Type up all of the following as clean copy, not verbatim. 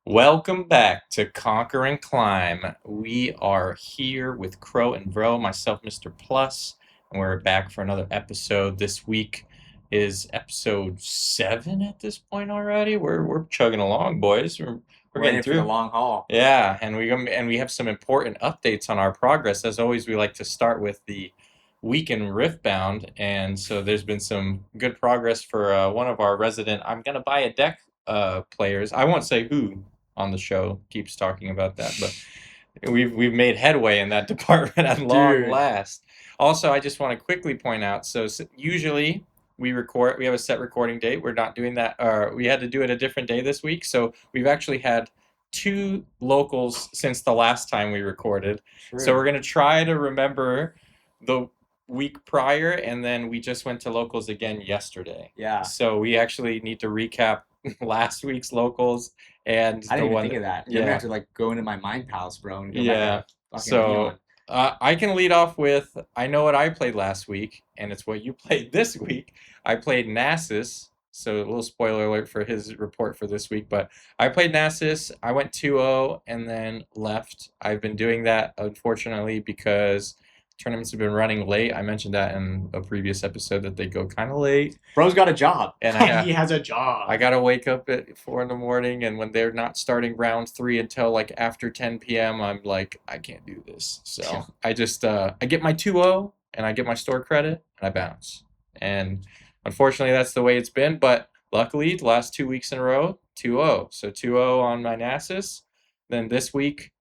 Welcome back to Conquer and Climb. We are here with Cro Vro, myself, Mr. Plus, and we're back for another episode. This week is episode 7 at this point already. We're chugging along, boys. We're We're in getting it for the through. long haul. Yeah, and we have some important updates on our progress. As always, we like to start with the week in Riftbound, and so there's been some good progress for one of our resident I'm gonna buy a deck players. I won't say who on the show keeps talking about that, but we've made headway in that department at long Dude. last. Also, I just want to quickly point out, so usually we have a set recording date. We're not doing that. We had to do it a different day this week, so we've actually had 2 locals since the last time we recorded. So we're gonna try to remember the week prior, and then we just went to locals again yesterday. Yeah. So we actually need to recap last week's locals and I the didn't even one. think of that. I'm gonna have to go into my mind palace, bro, and go Yeah. back to fucking So Neon. I can lead off with I know what I played last week, and it's what you played this week. I played Nasus. So a little spoiler alert for his report for this week, but I played Nasus. I went 2-0 and then left. I've been doing that, unfortunately, because tournaments have been running late. I mentioned that in a previous episode that they go kind of late. Bro's got a job. And he has a job. I gotta wake up at 4 in the morning, and when they're not starting round 3 until like after 10 p.m., I'm like, I can't do this. So I just I get my 2-0 and I get my store credit and I bounce. And unfortunately, that's the way it's been. But luckily, the last 2 weeks in a row, 2-0. So 2-0 on my Nasus. Then this week,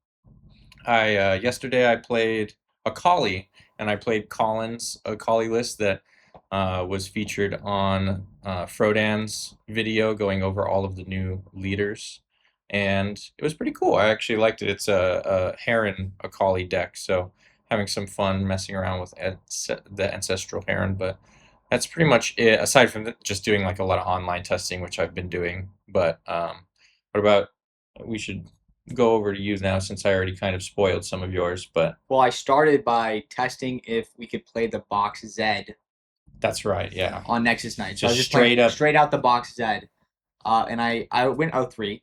yesterday I played a Collie, and I played Colin's a Collie list that was featured on Frodan's video going over all of the new leaders, and it was pretty cool. I actually liked it. It's a Heron Akali deck, so having some fun messing around with the Ancestral Heron, but that's pretty much it, aside from just doing like a lot of online testing, which I've been doing. But what about, we should go over to you now since I already kind of spoiled some of yours, but Well, I started by testing if we could play the box Z that's right, yeah. on Nexus night. So Just I was just straight playing up. straight out the box Z. And I went 0-3.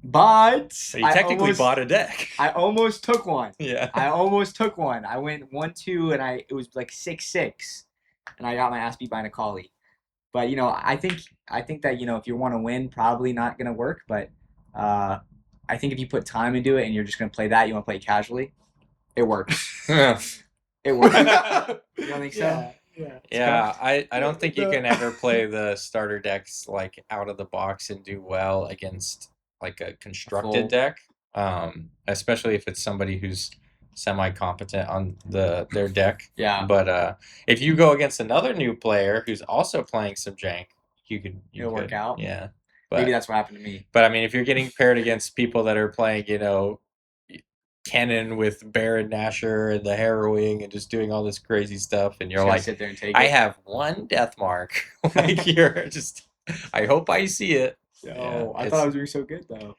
But So you technically bought a deck. I almost took one. Yeah. I almost took one. I went 1-2 and it was like 6-6. And I got my ass beat by an Akali. But I think that if you want to win, probably not gonna work. But I think if you put time into it and you're just gonna play that, you want to play it casually, it works. It works. You don't think so? Yeah, I don't think you can ever play the starter decks like out of the box and do well against like a constructed deck. Especially if it's somebody who's semi-competent on their deck. Yeah. But if you go against another new player who's also playing some jank, It'll work out. Yeah. Maybe that's what happened to me. But I mean, if you're getting paired against people that are playing, Kennen with Baron Nashor and the Harrowing and just doing all this crazy stuff, and you're like, sit there and take I it. have one death mark. Like you're just, I hope I see it. Oh, I thought I was doing so good though.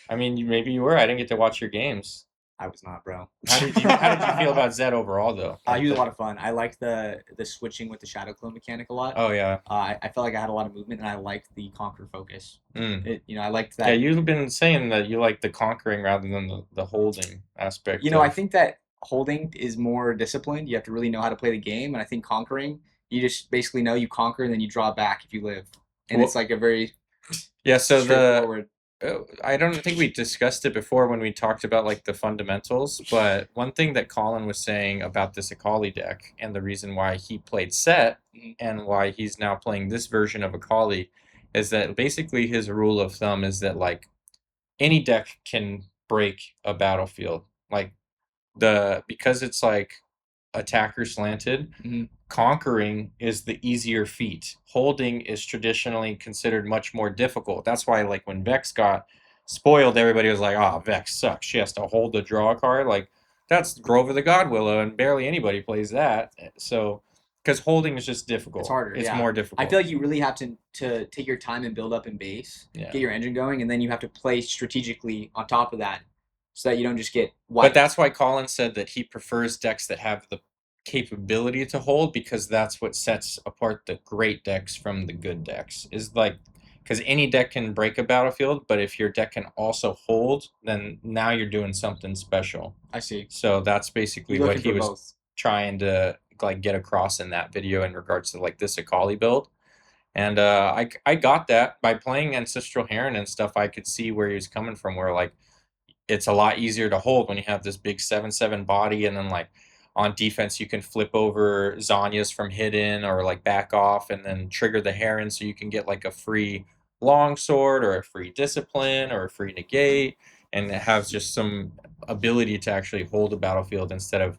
I mean, maybe you were. I didn't get to watch your games. I was not, bro. How did you feel about Zed overall, though? He was a lot of fun. I liked the switching with the Shadow Clone mechanic a lot. Oh yeah. I felt like I had a lot of movement, and I liked the Conquer focus. I liked that. Yeah, you've been saying that you like the conquering rather than the holding aspect. I think that holding is more disciplined. You have to really know how to play the game, and I think conquering, you just basically know you conquer and then you draw back if you live, and it's like a very straightforward. I don't think we discussed it before when we talked about like the fundamentals, but one thing that Colin was saying about this Akali deck and the reason why he played Set and why he's now playing this version of Akali is that basically his rule of thumb is that like any deck can break a battlefield. Like because it's like attacker slanted, conquering is the easier feat. Holding is traditionally considered much more difficult. That's why like when Vex got spoiled, everybody was like, oh, Vex sucks. She has to hold the draw card. Like that's Grover the Godwillow, and barely anybody plays that. So because holding is just difficult. It's harder. It's more difficult. I feel like you really have to take your time and build up in base, get your engine going, and then you have to play strategically on top of that so that you don't just get wiped. But that's why Colin said that he prefers decks that have the capability to hold, because that's what sets apart the great decks from the good decks. Is like because any deck can break a battlefield, but if your deck can also hold, then now you're doing something special. I see. So that's basically You're what looking he for was both. trying to like get across in that video in regards to like this Akali build. And I got that by playing Ancestral Heron and stuff. I could see where he was coming from, where like it's a lot easier to hold when you have this big 7/7 body, and then like on defense you can flip over Zanyas from hidden or like back off and then trigger the Heron, so you can get like a free longsword or a free discipline or a free negate, and it has just some ability to actually hold a battlefield instead of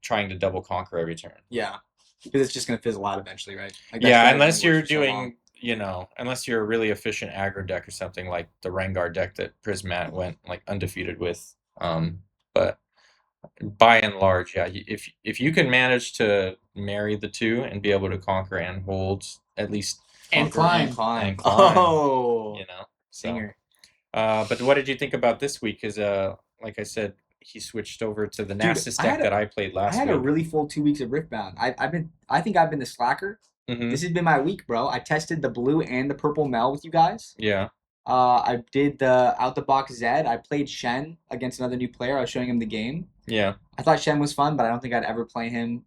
trying to double conquer every turn. Yeah, because it's just gonna fizzle out eventually, right? Like, that's Yeah, why it unless only you're works for so long. doing, unless you're a really efficient aggro deck or something like the Rengar deck that Prismat went like undefeated with. But by and large, yeah, if you can manage to marry the two and be able to conquer and hold at least And Conquer climb. and climb. Oh, so. Singer. But what did you think about this week? Because like I said, he switched over to the Dude, Nasus I deck had a- that I played last I had week. a really full 2 weeks of Riftbound. I think I've been the slacker. Mhm. This has been my week, bro. I tested the blue and the purple Mel with you guys. Yeah. I did the out the box Zed. I played Shen against another new player. I was showing him the game. Yeah. I thought Shen was fun, but I don't think I'd ever play him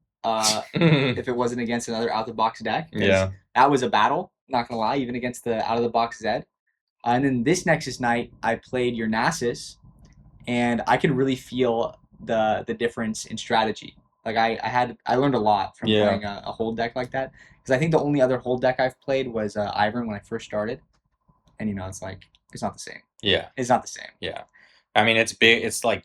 if it wasn't against another out the box deck. 'Cause Yeah. that was a battle. Not gonna lie, even against the out of the box Zed. And then this Nexus night, I played your Nasus, and I could really feel the difference in strategy. Like I learned a lot from Yeah. playing a hold deck like that, because I think the only other hold deck I've played was Ivern when I first started, and it's like it's not the same. Yeah. It's not the same. Yeah. I mean, it's big. It's like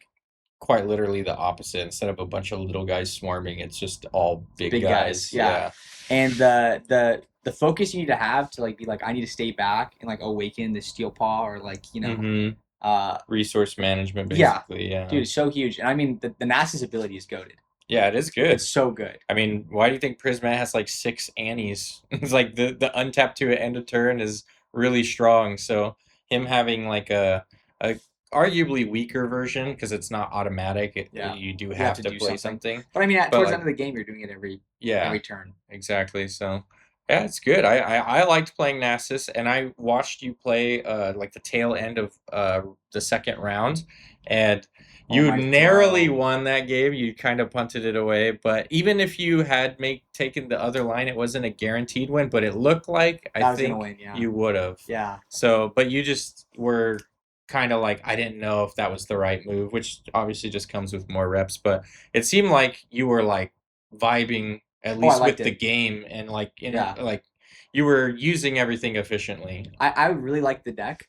quite literally the opposite. Instead of a bunch of little guys swarming, it's just all big guys. Yeah. And the focus you need to have to like be like, I need to stay back and like awaken the steel paw, or like Mhm. uh Resource management, Yeah. basically. Yeah. dude, it's so huge. And I mean the Nasus ability is goated. Yeah, it is good. It's so good. I mean, why do you think Prismat has like 6 Annies? It's like the untap to end of turn is really strong. So him having like a arguably weaker version, because it's not automatic. Yeah. You do You have have to to do play something. something. But I mean, But, towards like- the end of the game, you're doing it every Yeah, turn. exactly. So yeah, it's good. I liked playing Nasus, and I watched you play like the tail end of the second round, and you my narrowly God. won that game. You kind of punted it away, but even if you had taken the other line, it wasn't a guaranteed win, but it looked like I was gonna win, yeah. you would have. Yeah. So, but you just were kind of like, I didn't know if that was the right move, which obviously just comes with more reps, but it seemed like you were like vibing at least with liked the it. game, and like Yeah. like you were using everything efficiently. I really like the deck.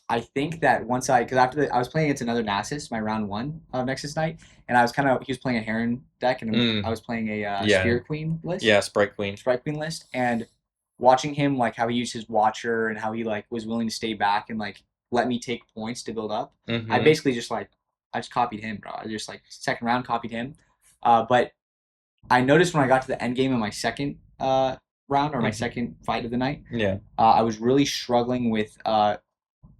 I think that once because after I was playing against another Nasus, my round 1 of Nexus night, and I was he was playing a Heron deck, and I was playing a Yeah. Spear Queen list. Yeah, Sprite Queen. Sprite Queen list, and watching him like how he used his Watcher and how he like was willing to stay back and like let me take points to build up. I Mhm. basically just copied him, bro. I just like second round copied him. But I noticed when I got to the end game of my second round, or my Mhm. second fight of the night, Yeah. I was really struggling with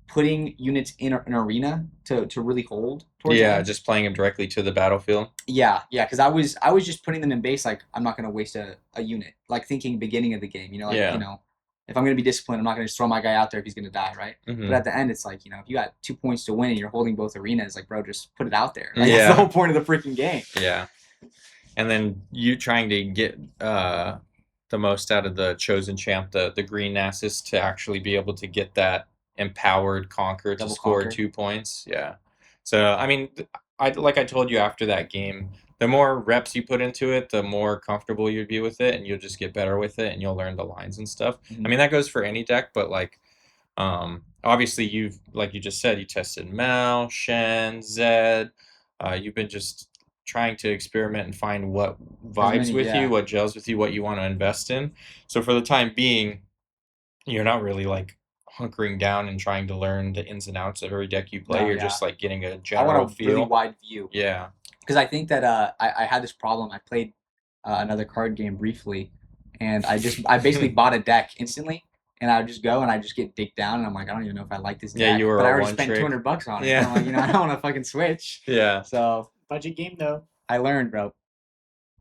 putting units in an arena to really hold towards Yeah, them. just playing them directly to the battlefield. Yeah, because I was just putting them in base, like I'm not gonna waste a unit. Like thinking beginning of the game, Yeah. if I'm gonna be disciplined, I'm not gonna just throw my guy out there if he's gonna die, right? Mhm. But at the end, it's like, if you got 2 points to win and you're holding both arenas, like, bro, just put it out there. Like, Yeah. that's the whole point of the freaking game. Yeah. And then you trying to get the most out of the chosen champ, the green Nasus, to actually be able to get that empowered conquer to Double score conquer. 2 points. Yeah. So I mean, like I told you after that game, the more reps you put into it, the more comfortable you'd be with it, and you'll just get better with it, and you'll learn the lines and stuff. Mhm. I mean, that goes for any deck, but like obviously like you just said, you tested Mel, Shen, Zed. You've been just trying to experiment and find what vibes with yeah. you, what gels with you, what you want to invest in. So for the time being, you're not really like hunkering down and trying to learn the ins and outs of every deck you play. No, You're yeah. just like getting a I general want a feel. really wide view. Yeah. Because I think that I had this problem. I played another card game briefly, and I basically bought a deck instantly, and I would just go and I just get dicked down, and I'm like, I don't even know if I like this deck. Yeah, you were but I a already one spent trick. $200 on it. Yeah. I'm like, I don't want to fucking switch. Yeah. So Budget game though. I learned, bro.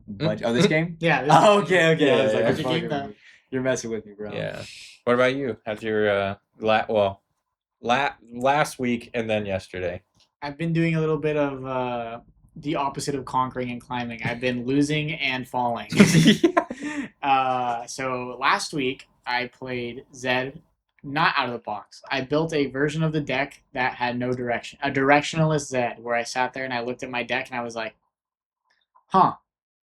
But this game? Yeah. This Oh, okay. Yeah, I was like, yeah. Budget game though. You're messing with me, bro. Yeah. What about you? How's your last week and then yesterday? I've been doing a little bit of the opposite of conquering and climbing. I've been losing and falling. So last week I played Zed, not out of the box. I built a version of the deck that had no direction, a directionalist Zed, where I sat there and I looked at my deck and I was like, huh,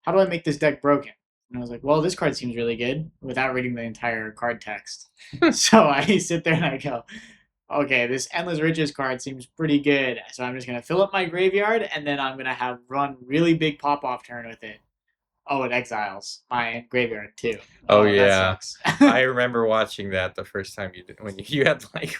how do I make this deck broken? And I was like, well, this card seems really good, without reading the entire card text. So I sit there and I go, okay, this Endless Riches card seems pretty good. So I'm just going to fill up my graveyard, and then I'm going to run really big pop-off turn with it. Oh, it exiles my graveyard, too. Oh, that yeah. sucks. I remember watching that the first time you did, when you had like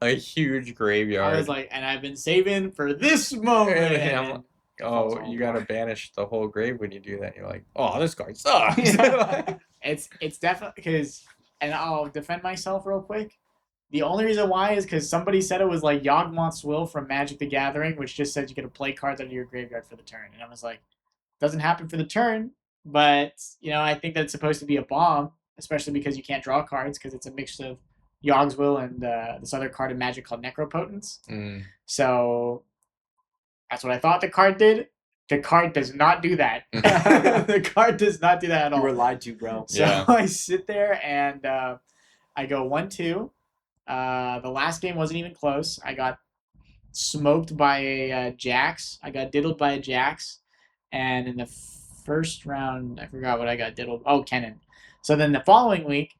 a huge graveyard. I was like, and I've been saving for this moment. And I'm like, oh, you got to banish the whole grave when you do that. You're like, oh, this card sucks. It's definitely because, and I'll defend myself real quick. The only reason why is because somebody said it was like Yawgmoth's Will from Magic the Gathering, which just says you get to play cards out of your graveyard for the turn. And I was like, doesn't happen for the turn, but, I think that's supposed to be a bomb, especially because you can't draw cards because it's a mix of Yawg's Will and this other card in Magic called Necropotence. So that's what I thought the card did. The card does not do that. The card does not do that at all. You were lied to, bro. So I sit there and I go 1-2. The last game wasn't even close. I got smoked by a Jax. I got diddled by a Jax. And in the first round, I forgot what I got diddled. Oh, Kennen. So then the following week,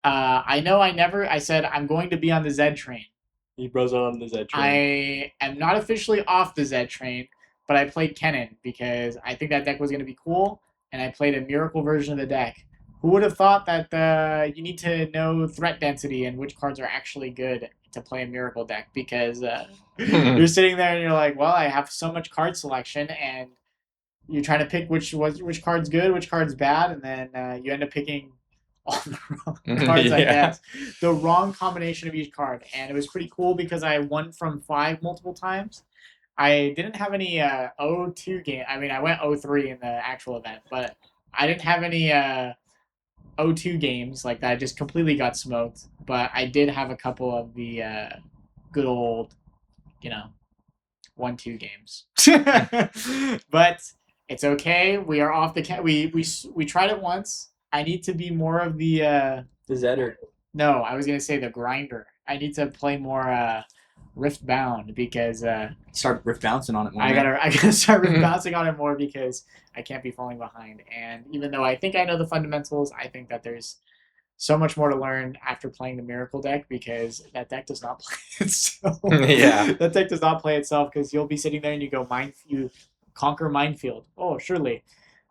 I said I'm going to be on the Zed train. He bros on the Zed train. I am not officially off the Zed train, but I played Kennen because I think that deck was going to be cool, and I played a miracle version of the deck. Who would have thought that you need to know threat density and which cards are actually good to play a miracle deck? Because you're sitting there and you're like, well, I have so much card selection, and you're trying to pick which card's good, which card's bad, and then you end up picking all the wrong cards, I guess. The wrong combination of each card. And it was pretty cool because I won from 5 multiple times. I didn't have any 0-2 game. I mean, I went 0-3 in the actual event, but I didn't have any 0-2 games like that. I just completely got smoked. But I did have a couple of the good old, 1-2 games. But it's okay. We are off the we tried it once. I need to be more of the Zedder. No, I was gonna say the grinder. I need to play more Riftbound because start Rift bouncing on it more. I gotta start Rift bouncing on it more because I can't be falling behind. And even though I think I know the fundamentals, I think that there's so much more to learn after playing the Miracle deck because that deck does not play itself. Yeah. That deck does not play itself because you'll be sitting there and you go you conquer Minefield. Oh, surely.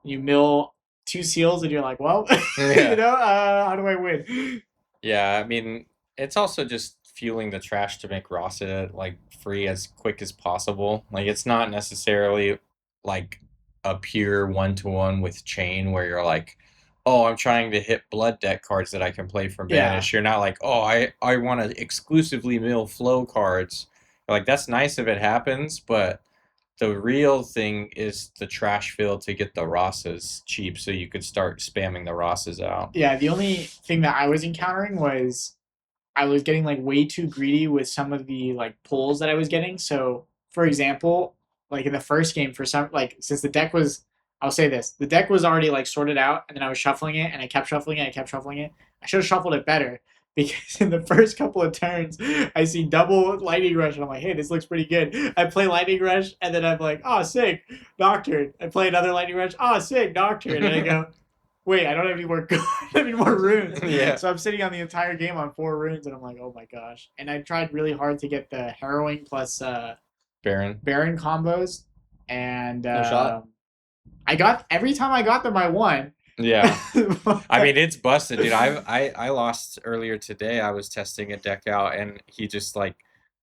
You mill 2 seals and you're like, well, how do I win? Yeah, I mean, it's also just fueling the trash to make Rasa like free as quick as possible. Like it's not necessarily like a pure 1-to-1 with chain where you're like, oh, I'm trying to hit blood deck cards that I can play from banish. You're not like, oh, I want to exclusively mill flow cards. Like that's nice if it happens, but the real thing is the trash fill to get the Rasas cheap so you could start spamming the Rasas out. Yeah, the only thing that I was encountering was I was getting like way too greedy with some of the like pulls that I was getting. So, for example, like in the first game since the deck was, I'll say this, the deck was already like sorted out and then I was shuffling it and I kept shuffling it, I should have shuffled it better. Because in the first couple of turns, I see double Lightning Rush, and I'm like, hey, this looks pretty good. I play Lightning Rush, and then I'm like, oh, sick, Nocturne. I play another Lightning Rush, oh, sick, Nocturne. And I go, wait, I don't have any more runes. Yeah. So I'm sitting on the entire game on 4 runes, and I'm like, oh my gosh. And I tried really hard to get the Harrowing plus Baron combos, and No shot. every time I got them, I won. Yeah. I mean, it's busted, dude. I lost earlier today. I was testing a deck out, and he just, like,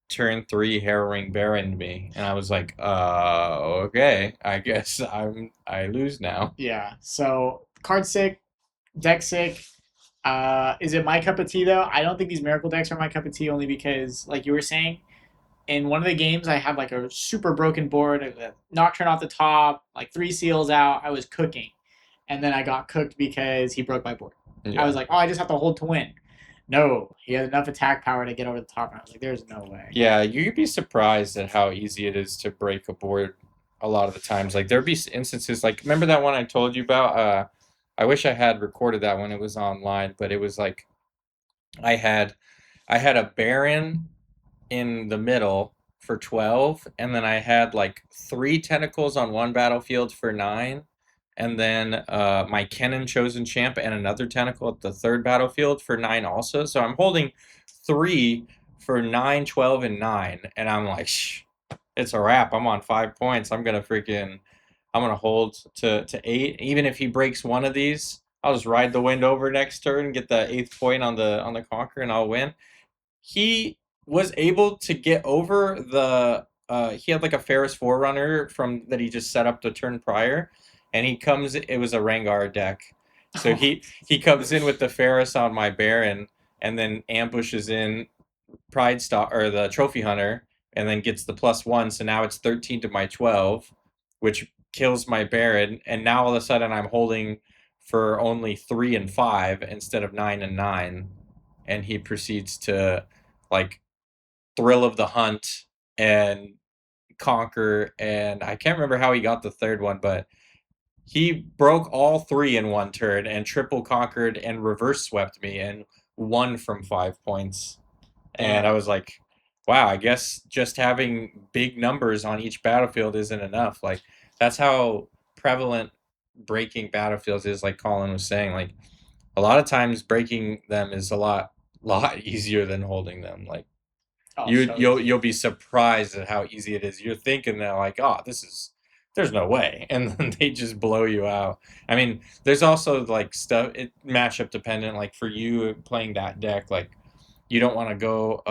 turn 3 Harrowing Baroned me. And I was like, okay. I guess I lose now. Yeah. So, card sick, deck sick. Is it my cup of tea, though? I don't think these Miracle decks are my cup of tea, only because, like you were saying, in one of the games, I had, like, a super broken board, a Nocturne off the top, like, 3 seals out. I was cooking. And then I got cooked because he broke my board. Yeah. I was like, oh, I just have to hold to win. No, he has enough attack power to get over the top. And I was like, there's no way. Yeah, you'd be surprised at how easy it is to break a board a lot of the times. Like there'd be instances like remember that one I told you about? I wish I had recorded that when it was online, but it was like I had a Baron in the middle for 12, and then I had like 3 tentacles on one battlefield for 9, and then my Kennen Chosen Champ and another tentacle at the third battlefield for 9 also. So I'm holding 3 for 9, 12, and 9, and I'm like, shh, it's a wrap. I'm on 5 points. I'm gonna hold to 8. Even if he breaks one of these, I'll just ride the wind over next turn, get the 8th point on the Conquer, and I'll win. He was able to get over the he had like a Ferris Forerunner from that he just set up the turn prior, and it was a Rengar deck. So he comes in with the Ferris on my Baron and then ambushes in Pride Star or the Trophy Hunter and then gets the +1, so now it's 13 to my 12, which kills my Baron, and now all of a sudden I'm holding for only 3 and 5 instead of 9 and 9, and he proceeds to like Thrill of the Hunt and Conquer, and I can't remember how he got the third one, but he broke all 3 in one turn and triple conquered and reverse swept me and won from 5 points. And I was like, wow, I guess just having big numbers on each battlefield isn't enough. Like that's how prevalent breaking battlefields is, like Colin was saying. Like a lot of times breaking them is a lot easier than holding them. Like you'll be surprised at how easy it is. You're thinking that like, oh, there's no way, and then they just blow you out. I mean, there's also like stuff matchup dependent. Like for you playing that deck, like you don't want to go.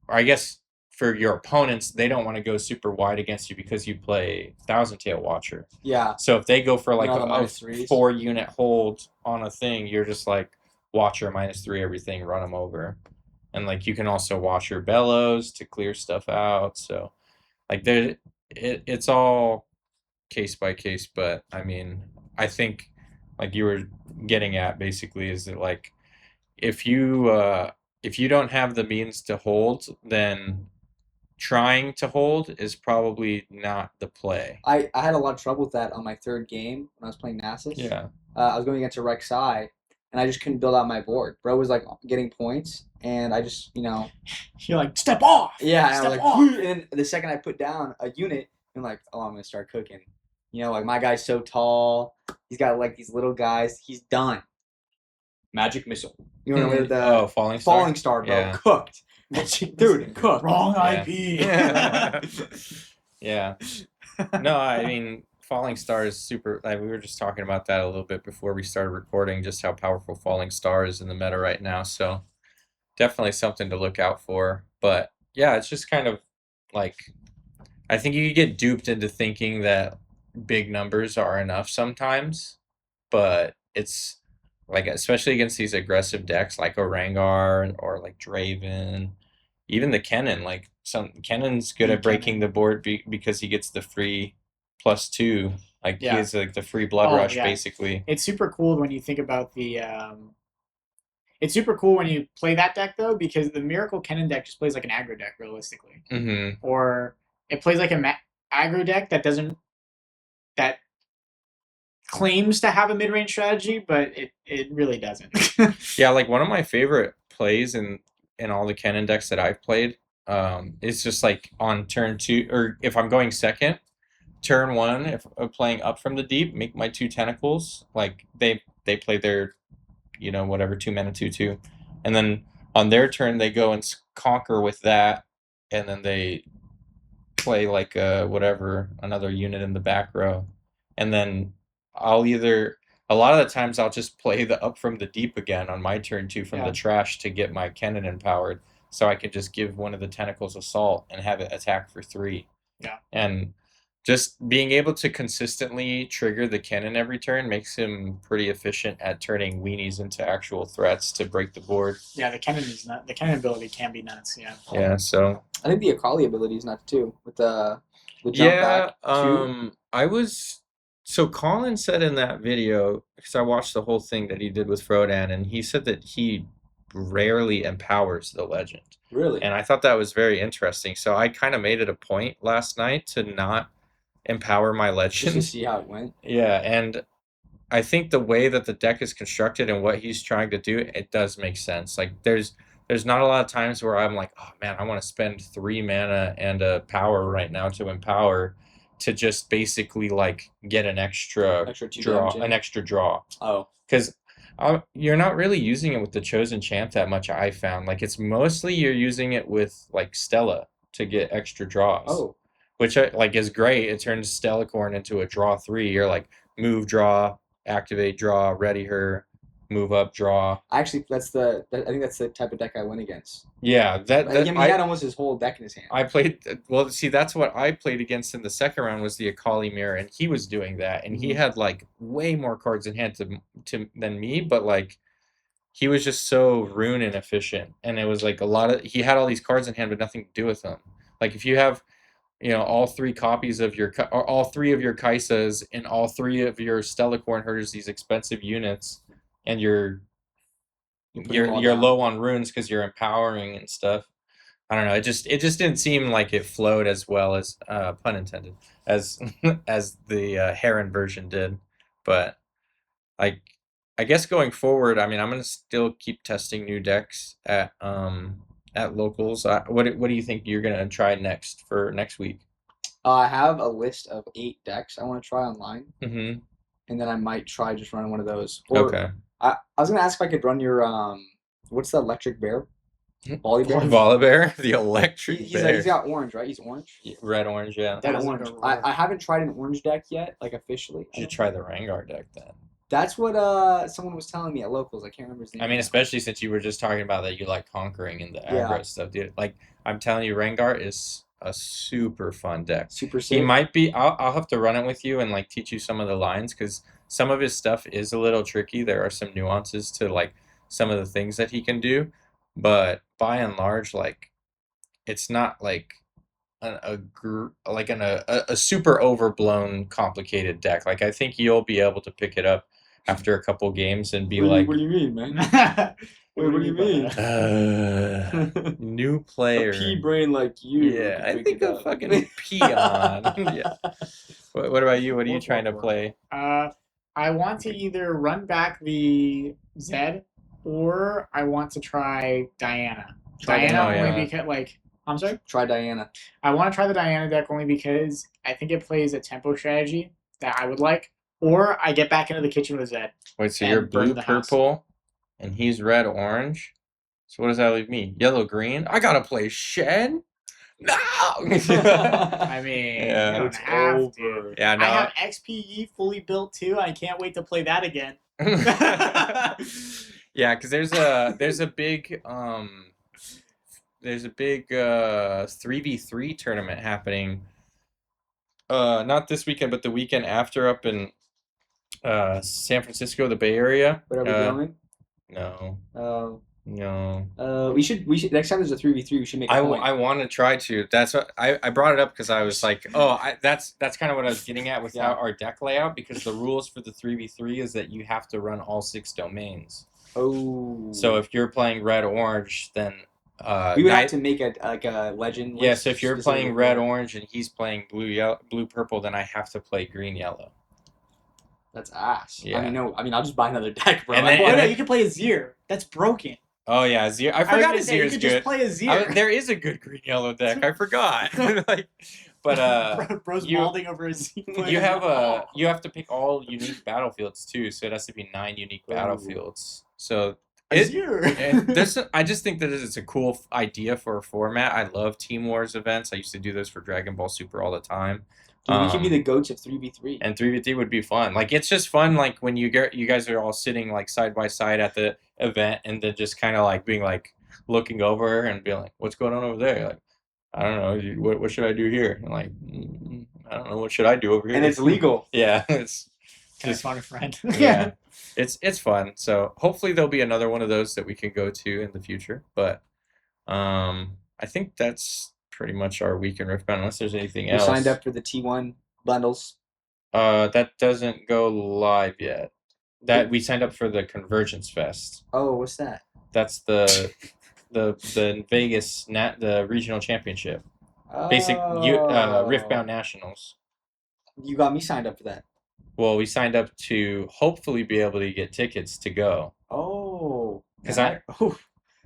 Or I guess for your opponents, they don't want to go super wide against you because you play Thousand Tail Watcher. Yeah. So if they go for like a -3s. 4-unit hold on a thing, you're just like Watcher -3 everything, run them over. And like you can also watch your bellows to clear stuff out. So like it's all case by case. But I mean, I think like you were getting at basically is that like if you don't have the means to hold, then trying to hold is probably not the play. I had a lot of trouble with that on my third game when I was playing Nasus. Yeah. I was going against a Rek'Sai, and I just couldn't build out my board. Bro was like getting points, and I just, You're like, step off! Yeah, and I Step was like, off! and the second I put down a unit, I'm like, oh, I'm going to start cooking. Like my guy's so tall. He's got like these little guys. He's done. Magic Missile. You know what the Falling Star? Falling Star, bro. Yeah. Cooked. Dude, cooked. Wrong Yeah. IP. Yeah. No, I mean, Falling Star is super. Like, we were just talking about that a little bit before we started recording, just how powerful Falling Star is in the meta right now. So definitely something to look out for. But yeah, it's just kind of like, I think you get duped into thinking that big numbers are enough sometimes, but it's like, especially against these aggressive decks like Orangar or like Draven, even the Kennen, like Kennen's good at breaking the board because he gets the free +2. Like he has like the free blood rush basically. It's super cool when you think about the it's super cool when you play that deck though, because the Miracle Kennen deck just plays like an aggro deck realistically. Mm-hmm. Or it plays like an aggro deck that claims to have a mid-range strategy, but it really doesn't. Yeah, like one of my favorite plays in all the Kennen decks that I've played is just like on turn 2, or if I'm going second, turn 1, if I'm playing up from the deep, make my 2 tentacles. Like they play their, whatever 2-mana 2/2, and then on their turn they go and conquer with that, and then they play like another unit in the back row, and then I'll a lot of the times I'll just play the up from the deep again on my turn 2 from the trash to get my Kennen empowered, so I can just give one of the tentacles assault and have it attack for 3. Yeah. And just being able to consistently trigger the Kennen every turn makes him pretty efficient at turning weenies into actual threats to break the board. Yeah, the Kennen ability can be nuts. Yeah. Yeah. So I think the Akali ability is nuts too, with the jump back. I was So Colin said in that video, because I watched the whole thing that he did with Frodan, and he said that he rarely empowers the legend. Really? And I thought that was very interesting. So I kind of made it a point last night to not empower my Just to legend. see how it went. Yeah, and I think the way that the deck is constructed and what he's trying to do, it does make sense. Like there's not a lot of times where I'm like, oh man, I want to spend 3 mana and a power right now to empower to just basically like get an extra Extra 2 draw, damage in. an extra draw. Oh. Because you're not really using it with the Chosen Champ that much, I found. Like it's mostly you're using it with like Stella to get extra draws. Oh. Which like is great. It turns Stellacorn into a draw 3. You're like move, draw, activate, draw, ready her, move up, draw. Actually, I think that's the type of deck I went against. Yeah, He had almost his whole deck in his hand. I played well. See, that's what I played against in the second round was the Akali Mirror, and he was doing that, and he had like way more cards in hand than me, but like he was just so rune inefficient, and it was like he had all these cards in hand, but nothing to do with them. Like if you have all 3 copies of or all 3 of your Kaisas and all 3 of your Stellacorn herders, these expensive units, and you're low on runes because you're empowering and stuff. I don't know. It just didn't seem like it flowed as well as pun intended as as the Heron version did. But I guess going forward, I mean, I'm gonna still keep testing new decks at locals. What do you think you're gonna try next for next week? I have a list of 8 decks I want to try online, Mm-hmm. and then I might try just running one of those. Or Okay. I was gonna ask if I could run your what's the electric bear? Volibear? Volibear, the electric bear. He's got orange, right? He's orange. Red orange, yeah. That Red is orange. like a I haven't tried an orange deck yet, like officially. You should try the Rengar deck then. That's what someone was telling me at locals. I can't remember his name. I mean, especially since you were just talking about that you like conquering and the aggro stuff, dude. Like I'm telling you, Rengar is a super fun deck. Super sick. He might be. I'll have to run it with you and like teach you some of the lines because some of his stuff is a little tricky. There are some nuances to like some of the things that he can do, but by and large, like it's not like a super overblown complicated deck. Like I think you'll be able to pick it up after a couple games and be what do you mean, man? What do you mean? New player. A pea brain like you. Yeah, I think a fucking peon. Yeah. What about you? What are you trying to play? I want to either run back the Zed or I want to try Diana. Only because like I'm sorry? Try Diana. I want to try the Diana deck only because I think it plays a tempo strategy that I would like. Or I get back into the kitchen with Zed. Wait, so you're blue purple and he's red orange. So what does that leave me? Yellow green? I gotta play Shen? No! I mean, Yeah. you don't have over. to. Yeah, no. I have XPE fully built too. I can't wait to play that again. Yeah, because there's a big 3v3 tournament happening. Not this weekend, but the weekend after up in San Francisco, the Bay Area. What are we going? No. No. We should next time there's a 3v3 we should make a point. I want to try to. That's what I brought it up because I was like, that's kind of what I was getting at with our deck layout because the rules for the 3v3 is that you have to run all 6 domains. Oh. So if you're playing red orange, then we would have to make a legend. Yeah, so if you're playing red orange and he's playing blue purple, then I have to play green yellow. That's ass. Yeah. I mean, I'll just buy another deck, bro. And then, you can play Azir. That's broken. Oh yeah, Azir. I forgot Azir is good. Just play Azir. There is a good green yellow deck. I forgot. But bro's mauling over Azir. You have to pick all unique battlefields too, so it has to be 9 unique battlefields. So I just think that it's a cool idea for a format. I love Team Wars events. I used to do those for Dragon Ball Super all the time. Dude, we could be the goats of 3v3. And 3v3 would be fun. Like it's just fun. Like when you guys are all sitting like side by side at the event, and then just kind of like being like looking over and being like, "What's going on over there?" Like, I don't know. What should I do here? And like, I don't know. What should I do over here? And it's legal. Yeah, it's just phone a friend. Yeah, it's fun. So hopefully there'll be another one of those that we can go to in the future. But I think that's pretty much our week in Riftbound, unless there's anything else. We signed up for the T1 bundles. That doesn't go live yet. That we signed up for the Convergence Fest. Oh, what's that? That's the Vegas the regional championship. Riftbound Nationals. You got me signed up for that. Well, we signed up to hopefully be able to get tickets to go. Oh. Because I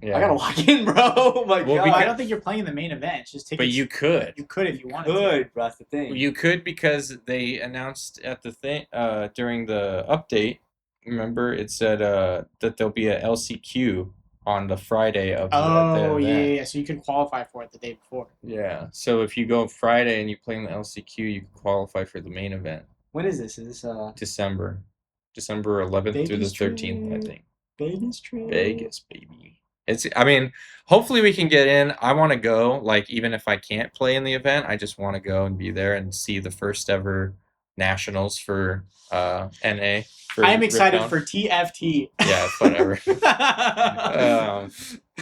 yeah. gotta lock in, bro. Oh my Well, god. I don't think you're playing the main event. It's just tickets. But you could. You could if you wanted to. Good, bro. That's the thing. You could because they announced at the thing during the update. Remember, it said that there'll be a LCQ on the Friday of the Oh, event. yeah. So you could qualify for it the day before. Yeah. So if you go Friday and you play in the LCQ, you can qualify for the main event. When is this? Is this December 11th through the 13th, I think. Vegas trip? Vegas, baby. Hopefully we can get in. I want to go, like, even if I can't play in the event, I just want to go and be there and see the first ever nationals for NA. I am excited for TFT. Yeah, whatever.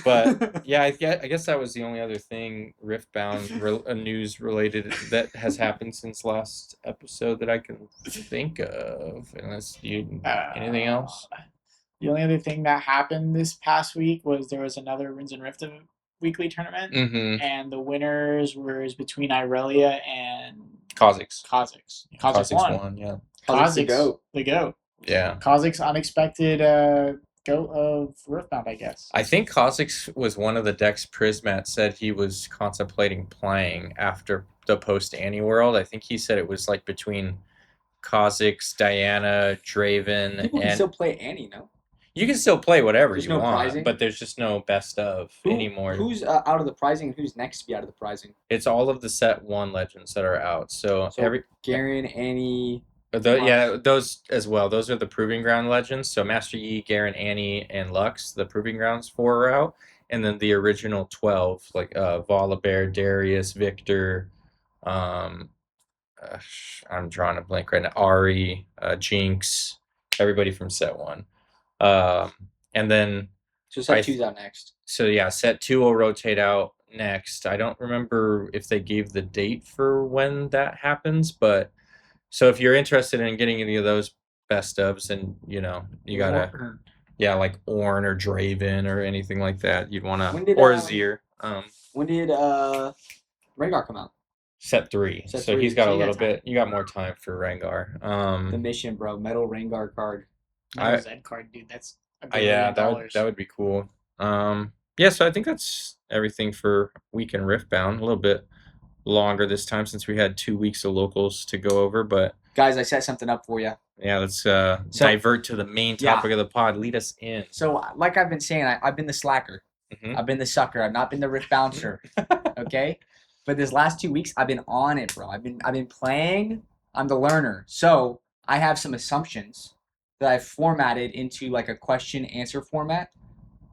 But yeah, I guess that was the only other thing Riftbound news related that has happened since last episode that I can think of. Unless you anything else. The only other thing that happened this past week was there was another Runes and Rift weekly tournament, and the winners was between Irelia and Kha'Zix. Kha'Zix won. Yeah. Kha'Zix the goat. Yeah. Kha'Zix unexpected goat of Riftbound, I guess. I think Kha'Zix was one of the decks Prismat said he was contemplating playing after the post Annie World. I think he said it was like between Kha'Zix, Diana, Draven, People can still play Annie, no? You can still play whatever There's you no want, prizing? but there's just no best of anymore. Who's out of the prizing and who's next to be out of the prizing? It's all of the set 1 legends that are out. So Garen, Annie. Those as well. Those are the Proving Ground legends. So Master Yi, Garen, Annie, and Lux, the Proving Grounds 4 are out. And then the original 12, like Volibear, Darius, Victor, I'm drawing a blank right now. Ari, Jinx, everybody from set 1. And then So set 2's out next. So yeah, set 2 will rotate out next. I don't remember if they gave the date for when that happens, but so if you're interested in getting any of those best ofs, and you gotta like Ornn or Draven or anything like that, you'd wanna or Azir. When did Rengar come out? Set 3. So he's got a little bit. You got more time for Rengar. The mission, bro. Metal Rengar card. Metal Z card, dude. That's that would be cool. So I think that's everything for Week in Riftbound. A little bit longer this time since we had 2 weeks of locals to go over, but guys, I set something up for you. Yeah, let's divert to the main topic of the pod. Lead us in. So, like I've been saying, I've been the slacker. Mm-hmm. I've been the sucker. I've not been the Rift bouncer. Okay, but this last 2 weeks, I've been on it, bro. I've been playing. I'm the learner. So I have some assumptions that I've formatted into like a question answer format.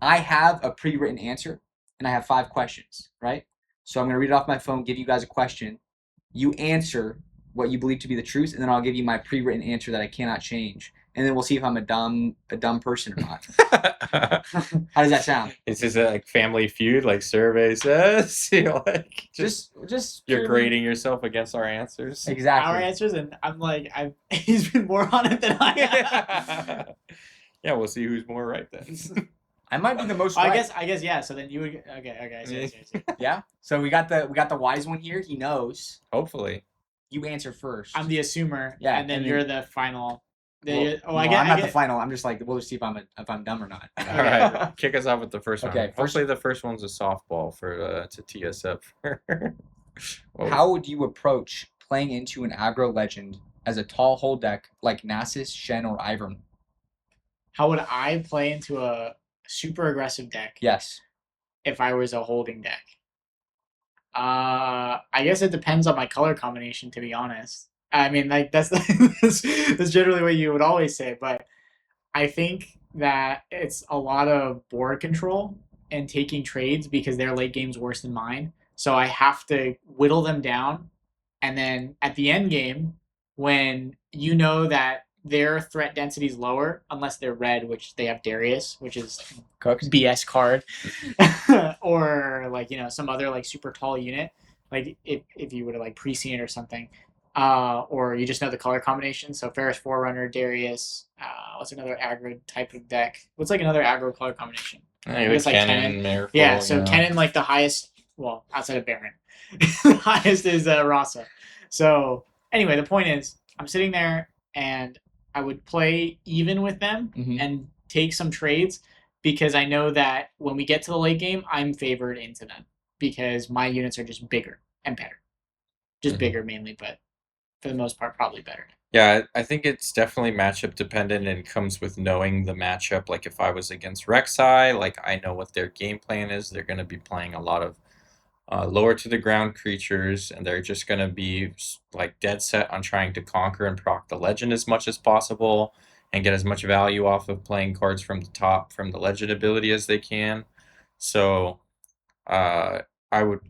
I have a pre-written answer, and I have 5 questions, right? So I'm going to read it off my phone, give you guys a question. You answer what you believe to be the truth, and then I'll give you my pre-written answer that I cannot change. And then we'll see if I'm a dumb person or not. How does that sound? Is this like Family Feud, like survey says? Like just you're grading yourself against our answers. Exactly. Our answers, and I'm like, he's been more on it than I have. Yeah, we'll see who's more right then. I might be the most right. I guess yeah. So then you would okay. See. Yeah. So we got the wise one here. He knows. Hopefully. You answer first. I'm the assumer. Yeah, and then you're the final. I'm not the final. I'm just like, we'll just see if I'm dumb or not. All right, kick us off with the first one. Okay, hopefully the first one's a softball for to tee us up. How would you approach playing into an aggro legend as a tall hold deck like Nasus, Shen, or Ivern? How would I play into a super aggressive deck? Yes. If I was a holding deck. I guess it depends on my color combination, to be honest. I mean, like that's generally what you would always say, but I think that it's a lot of board control and taking trades because their late game's worse than mine. So I have to whittle them down, and then at the end game, when you know that their threat density is lower, unless they're red, which they have Darius, which is Cooks. BS card, or like some other like super tall unit, like if you were to like pre-scene it or something. or you just know the color combination. So Ferris Forerunner, Darius. What's another aggro type of deck? What's like another aggro color combination? I guess, like, Kennen, Miracle, Yeah, so Kennen, like the highest, well, outside of Baron, the highest is Rasa. So anyway, the point is, I'm sitting there and I would play even with them and take some trades because I know that when we get to the late game, I'm favored into them because my units are just bigger and better. Just bigger mainly, but for the most part, probably better. Yeah, I think it's definitely matchup dependent and comes with knowing the matchup. Like if I was against Rek'Sai, like I know what their game plan is. They're going to be playing a lot of lower to the ground creatures, and they're just going to be like dead set on trying to conquer and proc the legend as much as possible and get as much value off of playing cards from the top from the legend ability as they can. So I would,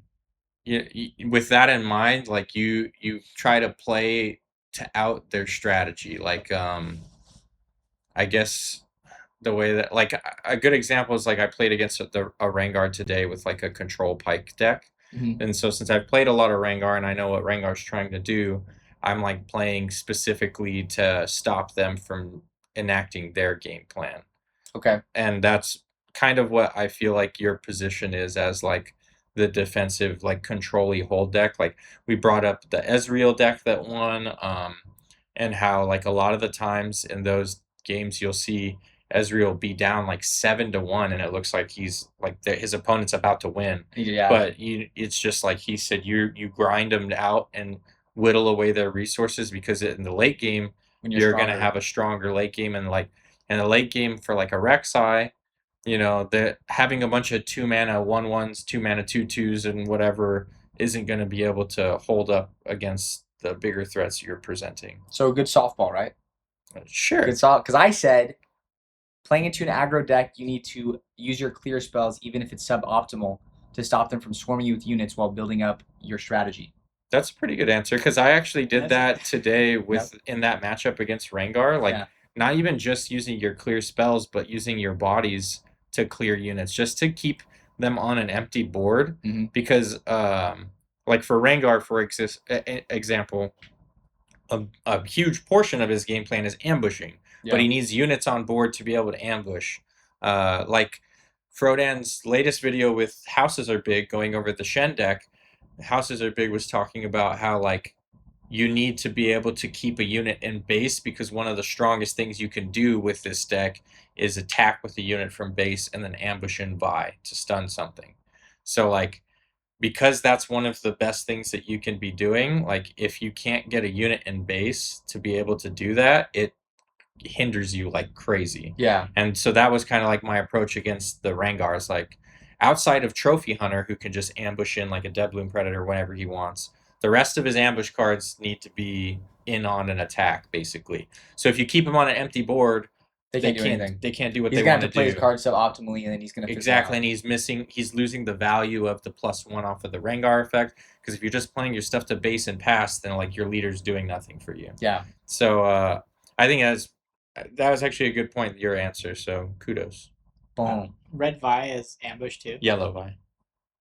with that in mind, like you try to play to out their strategy. Like I guess the way that, like, a good example is like I played against a Rengar today with like a control pike deck. And so since I've played a lot of Rengar and I know what Rengar's trying to do, I'm like playing specifically to stop them from enacting their game plan. Okay. And that's kind of what I feel like your position is as like the defensive, like control-y hold deck. Like we brought up the Ezreal deck that won, and how like a lot of the times in those games you'll see Ezreal be down like 7-1, and it looks like he's like his opponent's about to win. Yeah. But it's just like he said, you grind them out and whittle away their resources because in the late game you're going to have a stronger late game, and like in the late game for like a Rek'Sai, that having a bunch of 2-mana 1/1s, 2-mana 2/2s, and whatever isn't going to be able to hold up against the bigger threats you're presenting. So a good softball, right? Sure. Good soft, because I said playing into an aggro deck, you need to use your clear spells, even if it's suboptimal, to stop them from swarming you with units while building up your strategy. That's a pretty good answer, because I actually did that today in that matchup against Rengar. Like, not even just using your clear spells, but using your bodies to clear units, just to keep them on an empty board. Because, like for Rengar, for example, a huge portion of his game plan is ambushing, but he needs units on board to be able to ambush. Like Frodan's latest video with Houses Are Big, going over the Shen deck, Houses Are Big was talking about how like you need to be able to keep a unit in base, because one of the strongest things you can do with this deck is attack with a unit from base and then ambush and buy to stun something. So like, because that's one of the best things that you can be doing, like if you can't get a unit in base to be able to do that, it hinders you like crazy. Yeah. And so that was kind of like my approach against the Rengars. Like outside of Trophy Hunter, who can just ambush in like a Deadbloom Predator whenever he wants, the rest of his ambush cards need to be in on an attack, basically. So if you keep him on an empty board, they can't do anything. They can't do what they want to do. He's going to play his cards suboptimally, and then he's going to exactly, and he's losing the value of the +1 off of the Rengar effect. Because if you're just playing your stuff to base and pass, then like your leader's doing nothing for you. Yeah. So I think that was actually a good point. Your answer. So kudos. Boom. Red Vi is ambush too. Yellow Vi.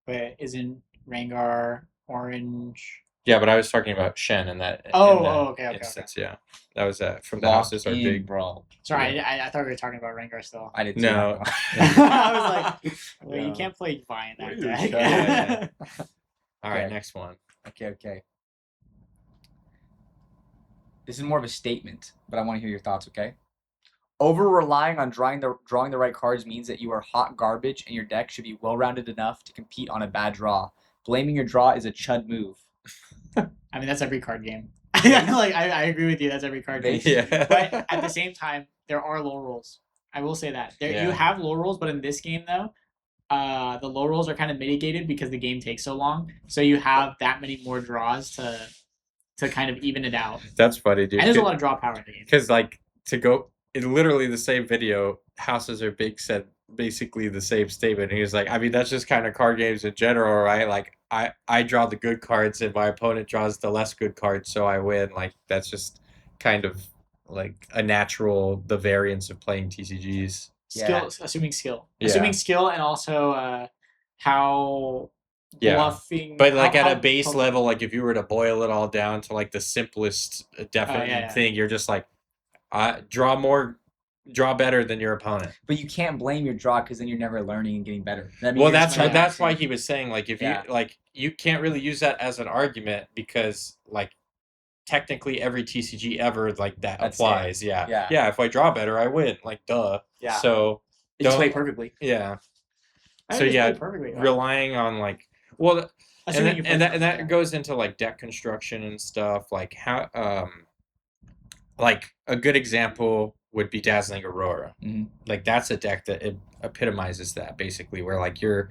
But isn't Rengar orange? Yeah, but I was talking about Shen in that. Okay. Instance, yeah, that was from the Houses Are Big, bro. Sorry, yeah. I thought we were talking about Rengar still. I did too. No. I was like, well, you can't play Vi in that deck. All right, next one. Okay. This is more of a statement, but I want to hear your thoughts. Okay. Over relying on drawing the right cards means that you are hot garbage, and your deck should be well rounded enough to compete on a bad draw. Blaming your draw is a chud move. I mean, that's every card game. I agree with you. That's every card game. Yeah. But at the same time, there are low rolls. I will say that. You have low rolls, but in this game, though, the low rolls are kind of mitigated because the game takes so long. So you have that many more draws to kind of even it out. That's funny, dude. And there's a lot of draw power in the game. Because, like, in literally the same video, Houses Are Big said basically the same statement. He was like, I mean, that's just kind of card games in general, right? Like, I draw the good cards and my opponent draws the less good cards, so I win. Like, that's just kind of like the variance of playing TCGs. Assuming skill, and also how Yeah. bluffing. But like how- at a how- base how- level, like if you were to boil it all down to like the simplest definite yeah. thing, you're just like, draw better than your opponent. But you can't blame your draw because then you're never learning and getting better. Well, that's just that's why he was saying like if Yeah. you like you can't really use that as an argument because like technically every TCG ever like that That's applies. it. Yeah. Yeah. If I draw better, I win. Like duh. Yeah. So It just don't- played perfectly. yeah. I So just yeah, played perfectly. relying on like well, Assuming you and played that goes into like deck construction and stuff. Like how like a good example would be Dazzling Aurora. Mhm. Like that's a deck that it epitomizes that basically, where like your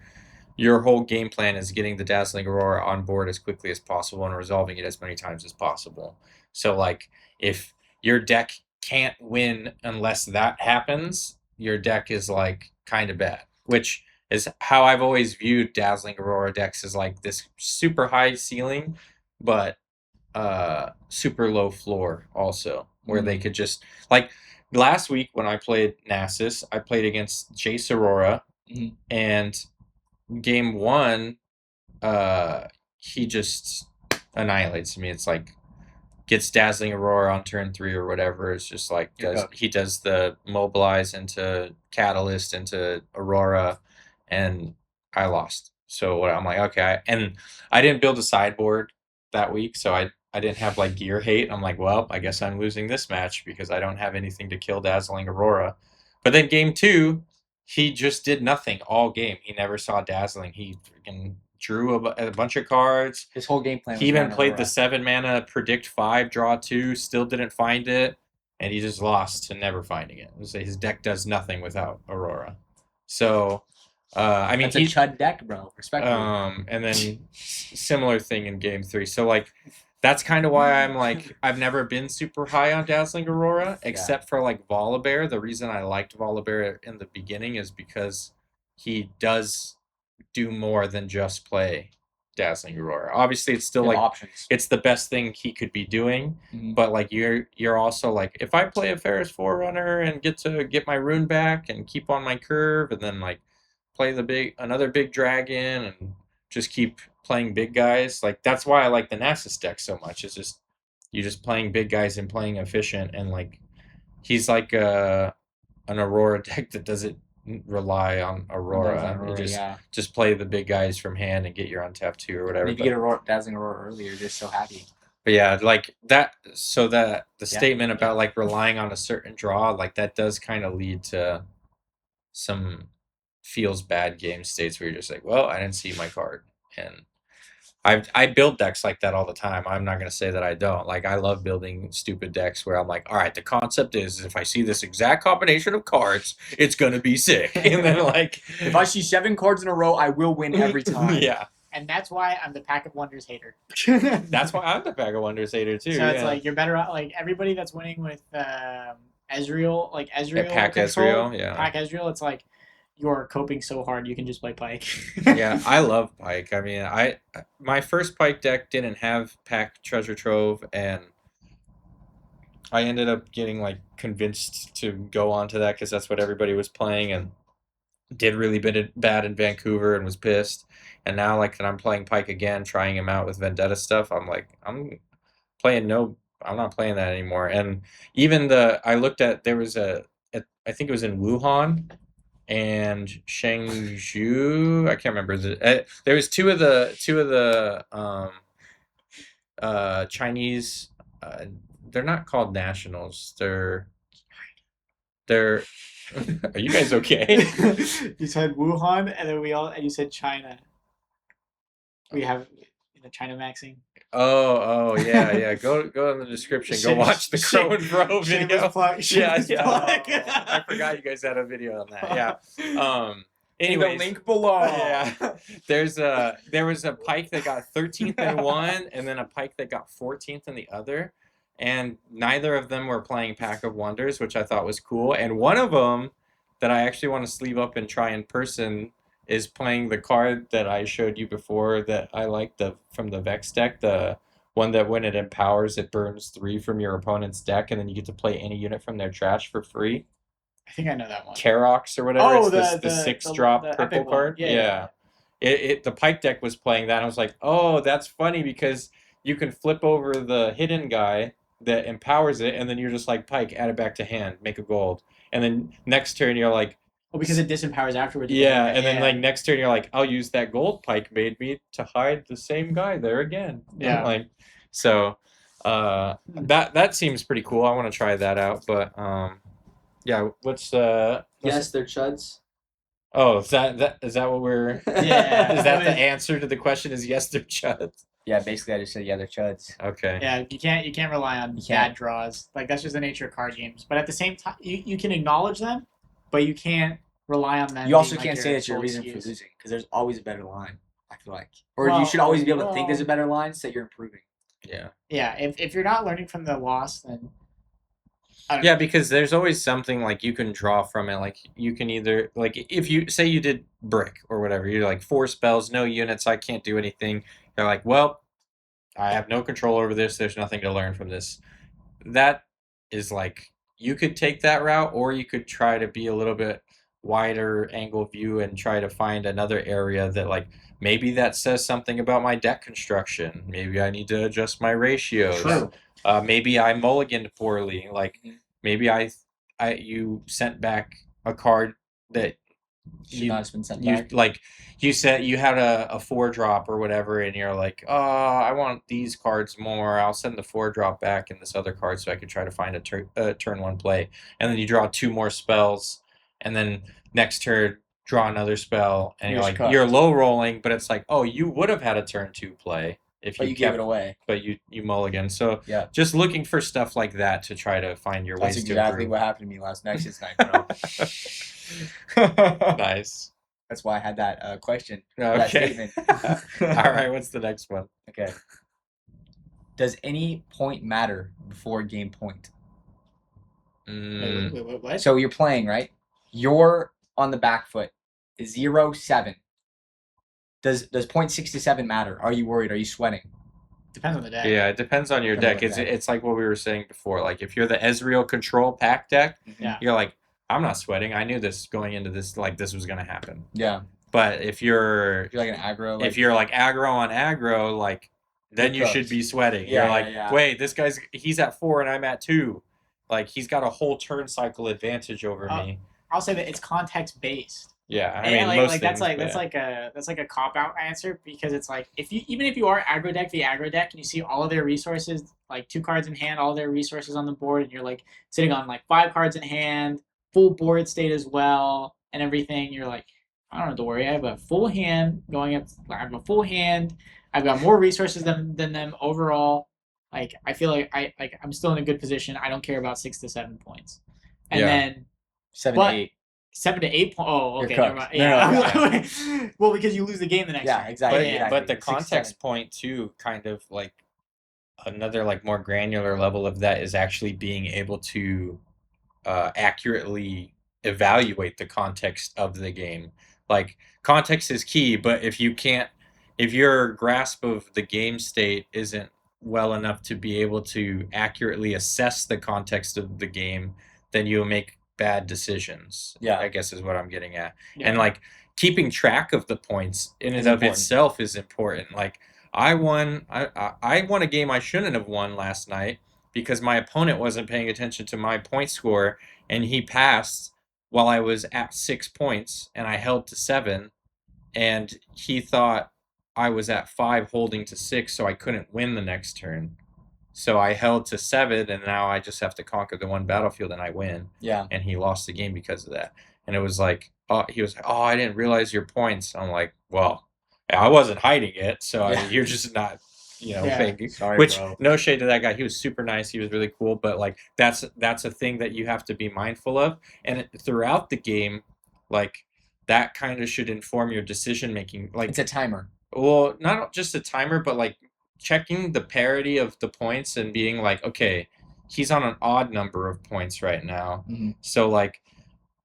whole game plan is getting the Dazzling Aurora on board as quickly as possible and resolving it as many times as possible. So like if your deck can't win unless that happens, your deck is like kind of bad, which is how I've always viewed Dazzling Aurora decks as like this super high ceiling, but super low floor also, where they could just like last week when I played Nasus, I played against Jace Aurora, and game 1, he just annihilates me. It's like gets Dazzling Aurora on turn 3 or whatever. It's just like he does the mobilize into Catalyst into Aurora, and I lost. So I'm like, okay, and I didn't build a sideboard that week, so I didn't have like gear hate. I'm like, well, I guess I'm losing this match because I don't have anything to kill Dazzling Aurora. But then game 2, he just did nothing all game. He never saw Dazzling. He freaking drew a bunch of cards. His whole game plan. He even played the 7 mana predict 5, draw 2, still didn't find it, and he just lost to never finding it. So his deck does nothing without Aurora. So, I mean, That's a chud deck, bro. Respectfully. and then similar thing in game 3. So like, that's kind of why I'm like, I've never been super high on Dazzling Aurora, except for like Volibear. The reason I liked Volibear in the beginning is because he does do more than just play Dazzling Aurora. Obviously, it's still like options. It's the best thing he could be doing, but like you're also like, if I play a Ferris Forerunner and get my rune back and keep on my curve, and then like play another big dragon and just keep playing big guys. Like that's why I like the Nasus deck so much. It's just you're just playing big guys and playing efficient, and like he's like an Aurora deck that doesn't rely on Aurora. You just play the big guys from hand and get your untapped 2 or whatever. And if you get Dazzling Aurora earlier, you're just so happy. But yeah, like that. So that the statement about like relying on a certain draw, like that does kind of lead to some feels bad game states where you're just like, well, I didn't see my card. And I build decks like that all the time. I'm not going to say that I don't. Like, I love building stupid decks where I'm like, all right, the concept is if I see this exact combination of cards, it's going to be sick. And then, like, if I see 7 cards in a row, I will win every time. Yeah. And that's why I'm the Pack of Wonders hater. That's why I'm the Pack of Wonders hater, too. So it's like, you're better out, like, everybody that's winning with Ezreal, like, Ezreal. Pack control, Ezreal, yeah. Pack Ezreal, it's like, you're coping so hard, you can just play Pike. Yeah, I love Pike. I mean, my first Pike deck didn't have Pack Treasure Trove, and I ended up getting like convinced to go on to that because that's what everybody was playing, and did really bad in Vancouver and was pissed. And now, like, that I'm playing Pike again, trying him out with Vendetta stuff, I'm like, I'm not playing that anymore. And even I looked at, there was I think it was in Wuhan and Shangzhou. I can't remember. There was two of the Chinese. They're not called nationals. They're. Are you guys okay? You said Wuhan, and then you said China. We have China maxing. Oh yeah. Go in the description. Go watch the Cro Vro video. Yeah. I forgot you guys had a video on that. Yeah. Anyways, in the link below. Yeah. There was a Pike that got 13th in one, and then a Pike that got 14th in the other, and neither of them were playing Pack of Wonders, which I thought was cool. And one of them that I actually want to sleeve up and try in person is playing the card that I showed you before that I like from the Vex deck, the one that when it empowers, it burns 3 from your opponent's deck, and then you get to play any unit from their trash for free. I think I know that one. Karox or whatever. Oh, it's the 6-drop purple card. Yeah. the pike deck was playing that. And I was like, oh, that's funny because you can flip over the hidden guy that empowers it, and then you're just like, pike, add it back to hand, make a gold. And then next turn you're like, Oh, because it disempowers afterwards. yeah, and then like next turn you're like, I'll use that gold pike made me to hide the same guy there again. Yeah. Like, so that seems pretty cool. I want to try that out, but yeah, what's Yes, they're chuds. Oh, is that what we're Yeah. Is that the answer to the question is yes, they're chuds? Yeah, basically I just said they're chuds. Okay. Yeah, you can't rely on bad draws. Like that's just the nature of card games. But at the same time, you can acknowledge them, but you can't rely on them. You also being, can't like, say your that's your sole reason for excuse. losing because there's always a better line. I feel like, or Well, you should always be able to think well- there's a better line, so you're improving. Yeah. Yeah, if you're not learning from the loss, then I don't Yeah, know. because there's always something like you can draw from it. Like you can either like if you say you did brick or whatever, you're like 4 spells, no units, I can't do anything. They're like, well, I have no control over this. There's nothing to learn from this. That is like you could take that route, or you could try to be a little bit wider angle view and try to find another area that like maybe that says something about my deck construction. Maybe I need to adjust my ratios. True. Maybe I mulliganed poorly. Like maybe you sent back a card that Should you not have been sent you back. like you said you had a 4-drop or whatever, and you're like, oh, I want these cards more. I'll send the 4-drop back in this other card so I could try to find a turn 1 play. And then you draw 2 more spells, and then next turn draw another spell, and you're You're like cooked. you're low rolling, but it's like, oh, you would have had a turn 2 play if But you kept gave it away. but you mulligan. So Yeah. just looking for stuff like that to try to find your That's ways exactly to what happened to me last Nexus night, bro. improve. Nice. That's why I had that question. That Okay. statement. All right. What's the next one? Okay. Does any point matter before game point? Mm, What? So you're playing, right? You're on the back foot. 0-7. Does point 6 to 7 matter? Are you worried? Are you sweating? Depends on the deck. yeah, it depends on your Depends deck. on the deck. It's like what we were saying before. Like if you're the Ezreal control pack deck, Yeah. you're like, I'm not sweating. I knew this going into this. Like this was gonna happen. Yeah. But if you're If you're like an aggro. if you're like aggro on aggro, like then You're you should cooked. be sweating. Yeah, You're like, yeah. wait, this guy's he's at 4 and I'm at 2. Like he's got a whole turn cycle advantage over me. I'll say that it's context based. Yeah, I And mean, like, most like that's things, like yeah. that's like a cop out answer because it's like if you are aggro deck the aggro deck and you see all of their resources like 2 cards in hand, all their resources on the board, and you're like sitting on like 5 cards in hand, full board state as well, and everything. You're like, I don't have to worry. I have a full hand going up. I have a full hand. I've got more resources than them overall. Like I feel like I'm still in a good position. I don't care about 6 to 7 points, and Yeah. then 7 but- to 8. 7 to 8 points. Oh, You're okay, cooked. never mind. No, Yeah. Well, because you lose the game the next Yeah, turn. exactly. But, Yeah. but the 6, context 7. point too, kind of like another like more granular level of that is actually being able to accurately evaluate the context of the game. Like context is key, but if your grasp of the game state isn't well enough to be able to accurately assess the context of the game, then you'll make bad decisions. Yeah. I guess is what I'm getting at. Yeah. And like keeping track of the points in Is and of important. itself is important. Like I won a game I shouldn't have won last night because my opponent wasn't paying attention to my point score and he passed while I was at 6 points and I held to 7 and he thought I was at 5 holding to 6 so I couldn't win the next turn. So I held to 7 and now I just have to conquer the 1 battlefield and I win. Yeah. And he lost the game because of that. And it was like, he was like, oh, I didn't realize your points. I'm like, well, I wasn't hiding it. So I Yeah. mean, you're just not, Yeah. paying. Sorry, Which, bro. no shade to that guy. He was super nice. He was really cool. But like, that's a thing that you have to be mindful of. And throughout the game, like, that kind of should inform your decision making. Like, It's a timer. well, not just a timer, but like checking the parity of the points and being like, okay, he's on an odd number of points right now. Mhm. So like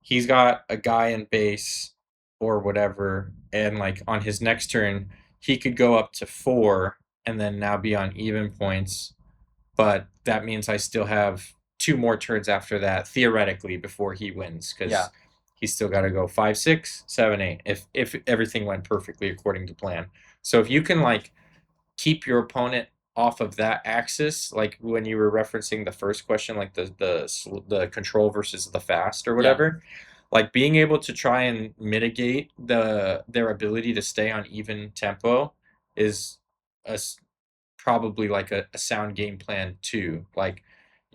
he's got a guy in base or whatever, and like on his next turn, he could go up to 4 and then now be on even points. But that means I still have 2 more turns after that, theoretically, before he wins. Because Yeah. he's still got to go 5, 6, 7, 8 if everything went perfectly according to plan. So if you can like keep your opponent off of that axis, like when you were referencing the first question, like the control versus the fast or whatever, like being able to try and mitigate their ability to stay on even tempo is probably like a sound game plan too. Like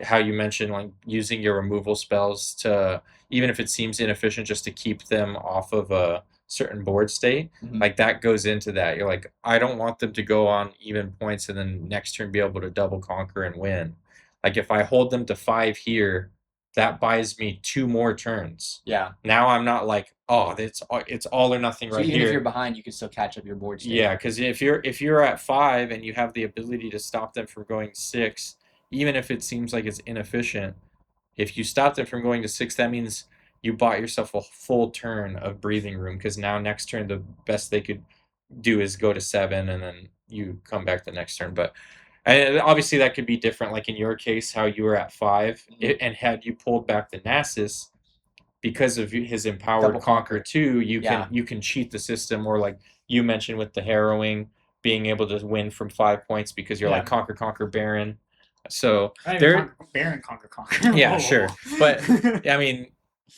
how you mentioned, like using your removal spells to, even if it seems inefficient, just to keep them off of a certain board state, like that goes into that. You're like, I don't want them to go on even points and then next turn be able to double conquer and win. Like if I hold them to 5 here, that buys me 2 more turns. Yeah. Now I'm not like, oh, it's all or nothing right So even here. if you're behind, you can still catch up your board state. Yeah, because if you're at 5 and you have the ability to stop them from going 6, even if it seems like it's inefficient, if you stop them from going to 6, that means you bought yourself a full turn of breathing room, because now next turn the best they could do is go to 7 and then you come back the next turn. But and obviously that could be different, like in your case, how you were at 5 and had you pulled back the Nasus, because of his empowered Double Conquer Conquer. 2, you can cheat the system, or like you mentioned with the harrowing, being able to win from 5 points because you're like Conquer Baron. So Baron Conquer. yeah, sure. But I mean,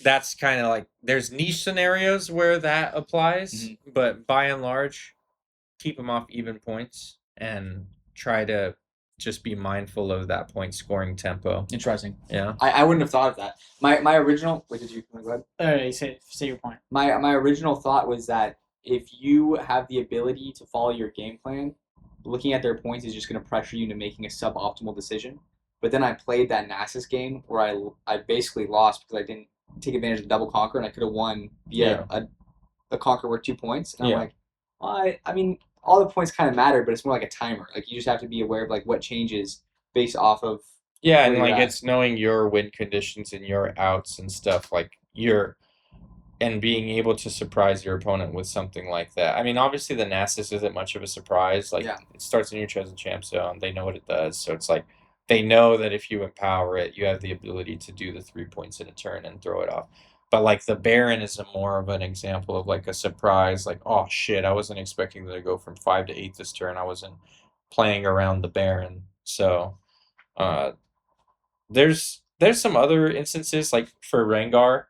that's kind of like, there's niche scenarios where that applies, but by and large, keep them off even points and try to just be mindful of that point scoring tempo. Interesting. Yeah. I wouldn't have thought of that. My original. Wait, did you go ahead? Say your point. My original thought was that if you have the ability to follow your game plan, looking at their points is just going to pressure you into making a suboptimal decision. But then I played that Nasus game where I basically lost because I didn't take advantage of the double conquer, and I could have won via a conquer worth 2 points. And I'm like, well, I mean, all the points kind of matter, but it's more like a timer. Like you just have to be aware of like what changes based off of. Yeah, and like it's knowing your win conditions and your outs and stuff, like and being able to surprise your opponent with something like that. I mean, obviously the Nasus isn't much of a surprise. Like it starts in your chosen champ zone. They know what it does. So it's like they know that if you empower it, you have the ability to do the 3 points in a turn and throw it off. But like the Baron is more of an example of like a surprise, like, oh shit, I wasn't expecting them to go from 5 to 8 this turn. I wasn't playing around the Baron. So there's some other instances, like for Rengar.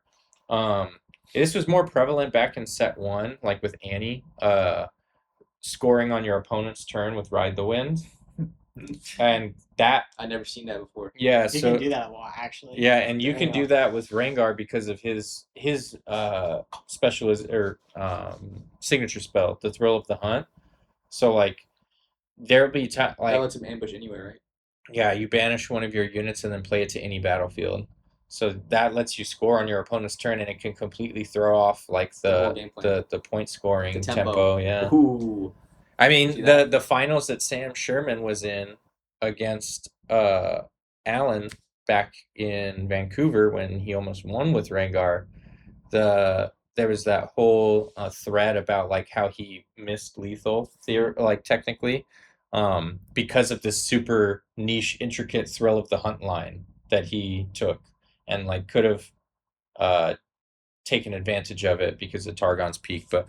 This was more prevalent back in set 1, like with Annie, scoring on your opponent's turn with Ride the Wind. And that I've never seen that before. Yeah, you can do that a lot, actually. Yeah, and you can do that with Rengar because of his specialist or signature spell, the Thrill of the Hunt. So like there'll be time like that lets him ambush anywhere, right? Yeah, you banish one of your units and then play it to any battlefield. So that lets you score on your opponent's turn, and it can completely throw off like the point scoring tempo. Yeah. Ooh. I mean, the finals that Sam Sherman was in against Allen back in Vancouver when he almost won with Rengar, there was that whole thread about like how he missed lethal like technically, because of this super niche, intricate Thrill of the Hunt line that he took, and like could have taken advantage of it because of Targon's Peak. But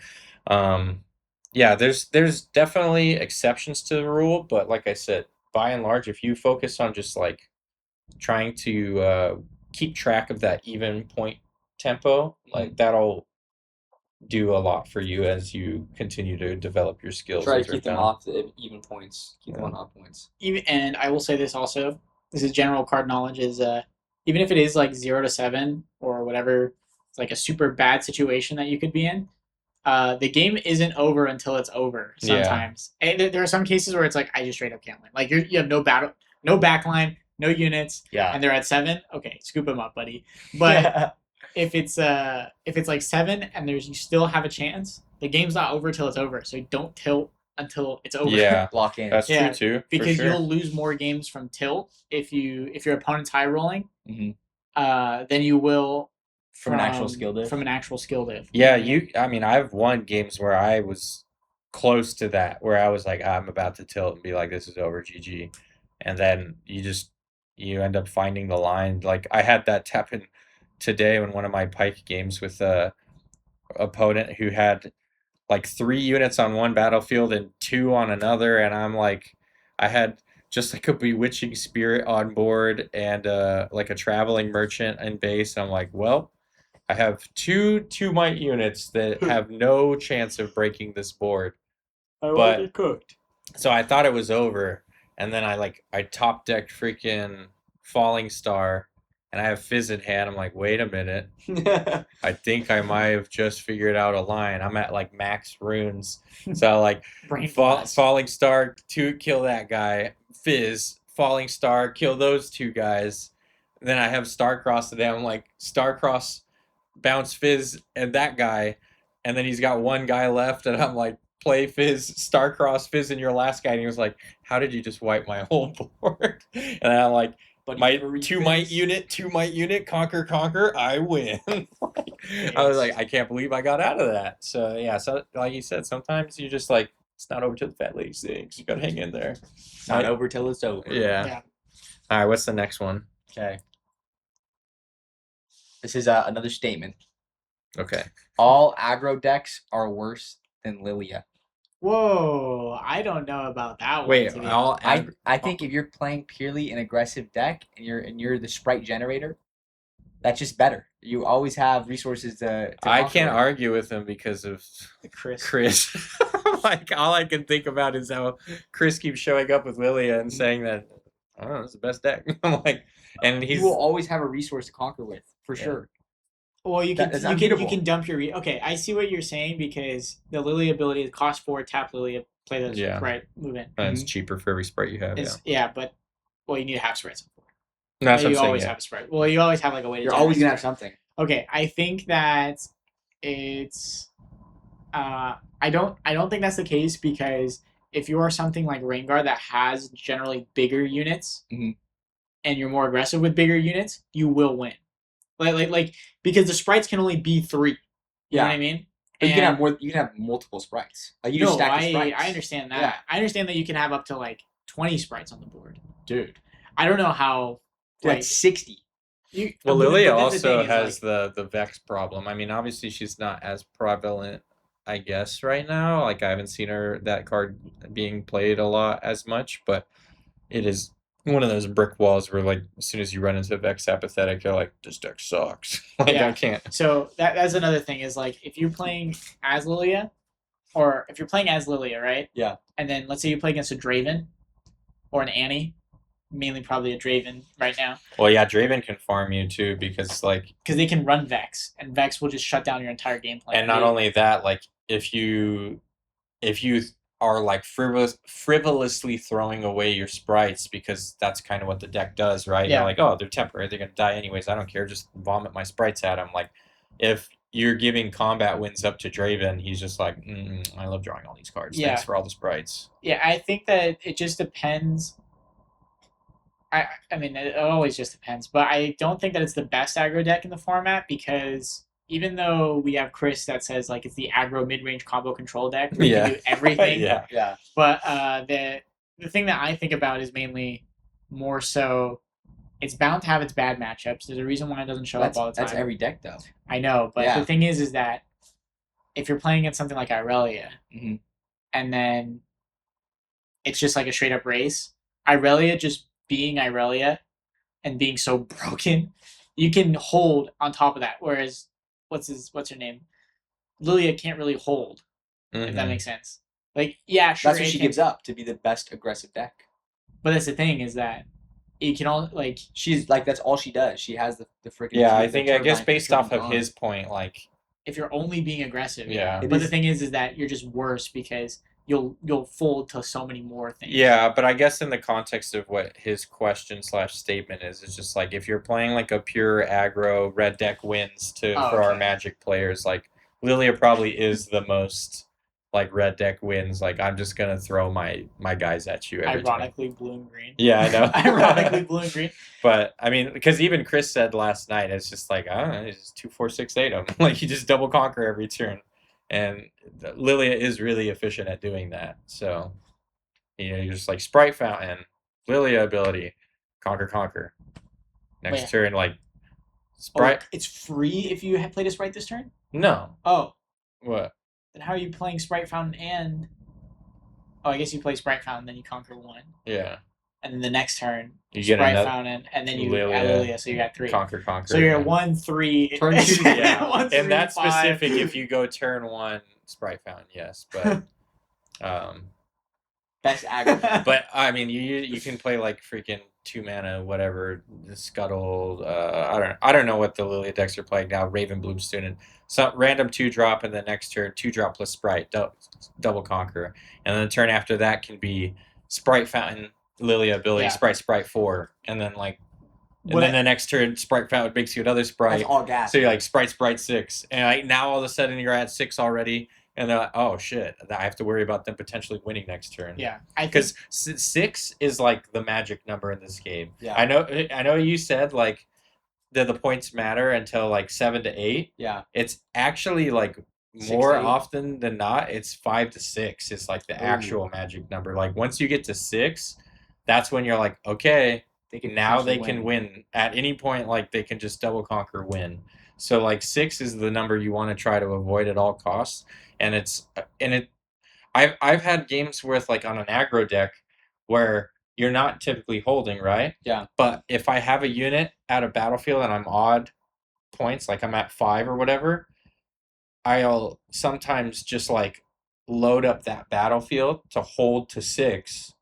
yeah, there's definitely exceptions to the rule, but like I said, by and large, if you focus on just like trying to keep track of that even point tempo, like that'll do a lot for you as you continue to develop your skills. Try to keep them off the even points. Keep them on off points. And I will say this also. This is general card knowledge. Is even if it is like 0 to 7 or whatever, it's like a super bad situation that you could be in. The game isn't over until it's over. Sometimes, and there are some cases where it's like I just straight up can't win. Like you have no backline, no units, and they're at 7. Okay, scoop them up, buddy. But if it's like 7 and you still have a chance, the game's not over till it's over. So don't tilt until it's over. Yeah, lock in. That's true too. Because you'll lose more games from tilt if your opponent's high rolling. Than you will from an actual skill diff. From an actual skill diff. Yeah, I mean, I've won games where I was close to that, where I was like, I'm about to tilt and be like, this is over, GG, and then you end up finding the line. Like I had that today in one of my Pike games with a opponent who had like 3 units on one battlefield and 2 on another, and I'm like, I had just like a bewitching spirit on board and like a traveling merchant in base. I'm like, well, I have 2 might units that have no chance of breaking this board. But cooked. so I thought it was over, and then I top decked freaking Falling Star, and I have Fizz in hand. I'm like, wait a minute, I think I might have just figured out a line. I'm at like max runes, so like Brain blast. Falling Star, kill that guy. Fizz, Falling Star, kill those 2 guys. Then I have Starcross today. I'm like, Starcross, bounce Fizz and that guy, and then he's got 1 guy left, and I'm like, play Fizz, Starcross, Fizz, and your last guy. And he was like, how did you just wipe my whole board? And I'm like, But my 2 might unit, conquer, I win. I was like, I can't believe I got out of that. So yeah, so like you said, sometimes you just like, it's not over till the fat lady sings. You gotta hang in there. It's not over till it's over. Yeah. All right, what's the next one? Okay. This is another statement. Okay. All aggro decks are worse than Lilia. Whoa, I don't know about that one. Wait, to be all honest. I think if you're playing purely an aggressive deck and you're the sprite generator, that's just better. You always have resources to I conquer can't with. argue with him because of Chris. Like, all I can think about is how Chris keeps showing up with Lilia and saying that, I don't know, it's the best deck. I'm like, and You will always have a resource to conquer with, for Yeah. sure. Well, you That is can unbeatable. dump your okay. I see what you're saying because the Lily ability cost 4, tap Lily, play those Yeah. right move in. and it's cheaper for every sprite you have. But well, you need to have sprites. That's what I'm You saying. always have a sprite. Well, you always have like a way to. You're always generate gonna have something. Okay, I think that it's. I don't think that's the case because if you are something like Rengar that has generally bigger units, Mhm. and you're more aggressive with bigger units, you will win. Like because the sprites can only be 3. You know what I mean? But you can have more. You can have multiple sprites. Like you can stack the sprites. I understand that. Yeah. I understand that you can have up to like 20 sprites on the board. Dude. I don't know how. That's 60. Well, but Lilia that's the also thing is, has like, the Vex problem. I mean, obviously she's not as prevalent, I guess, right now. Like, I haven't seen that card being played a lot as much, but it is one of those brick walls where, like, as soon as you run into Vex apathetic, you're like, this deck sucks. Like, Yeah. I can't. So that's another thing is like if you're playing as Lilia, right? Yeah. And then let's say you play against a Draven or an Annie, mainly probably a Draven right now, Well, yeah, Draven can farm you too because, like, because they can run Vex, and Vex will just shut down your entire game plan. and not only that, like, if you are like frivolously throwing away your sprites because that's kind of what the deck does, right? Yeah. You're like, oh, they're temporary, they're gonna die anyways. I don't care, just vomit my sprites at them. Like, if you're giving combat wins up to Draven, he's just like, I love drawing all these cards. Yeah. Thanks for all the sprites. Yeah, I think that it just depends. I mean, it always just depends, but I don't think that it's the best aggro deck in the format because even though we have Chris that says like it's the aggro mid-range combo control deck where you can do everything, Yeah. but the thing that I think about is mainly more so it's bound to have its bad matchups. There's a reason why it doesn't show up all the time. That's every deck though. I know, but Yeah. the thing is that if you're playing against something like Irelia, Mhm. and then it's just like a straight up race, Irelia just being Irelia and being so broken, you can hold on top of that. Whereas, what's her name? Lilia can't really hold, if that makes sense. Like, yeah, sure. That's what she gives up to be the best aggressive deck. But that's the thing is that you can all like. She's like that's all she does. She has the freaking. Yeah, I the think, I guess turbine- based off of turbine his point, like, If you're only being aggressive, Yeah. But the thing is that you're just worse because you'll fold to so many more things. yeah, but I guess in the context of what his question / statement is, it's just like if you're playing like a pure aggro red deck wins for our okay. Magic players, like Lilia probably is the most like red deck wins. Like, I'm just gonna throw my guys at you every time. Ironically, blue and green. Yeah, I know. Ironically, blue and green. But I mean, because even Chris said last night, it's just like, I don't know, it's just 2, 4, 6, 8 them. Like, you just double conquer every turn. And Lilia is really efficient at doing that. So, you're just like Sprite Fountain, Lilia ability, conquer. Next Yeah. turn, like Sprite. it's free if you played a Sprite this turn? No. Oh. What? Then how are you playing Sprite Fountain and... Oh, I guess you play Sprite Fountain, then you conquer 1. Yeah. And then the next turn, You get Sprite another Fountain, and then you Lilia. add Lilia, so you got 3. Conquer. So you're yeah. at 1, 3. Turn 2. Yeah. 1, 3, And that's 5. specific if you go turn 1 Sprite Fountain, yes. But Best aggro. but I mean you can play like freaking 2 mana, whatever, Scuttle, I don't know what the Lilia decks are playing now, Raven Bloom Student. Some random 2-drop, and the next turn 2-drop plus Sprite, double Conquer. And then the turn after that can be Sprite Fountain, Lilia ability, Sprite 4, and then then the next turn Sprite Fountain makes you another Sprite. That's all gas. So you're like Sprite 6, and now all of a sudden you're at 6 already, and they're like, oh shit, I have to worry about them potentially winning next turn. Yeah, because 6 is like the magic number in this game. Yeah, I know. You said like that the points matter until like 7 to 8. Yeah, it's actually like more often than not, it's 5 to 6 is like the actual magic number. Like once you get to 6, that's when you're like, okay, they can win at any point. Like they can just double conquer win. So like 6 is the number you want to try to avoid at all costs. And I've had games with like on an aggro deck where you're not typically holding, right? Yeah. But if I have a unit at a battlefield and I'm odd points, like I'm at 5 or whatever, I'll sometimes just like load up that battlefield to hold to 6,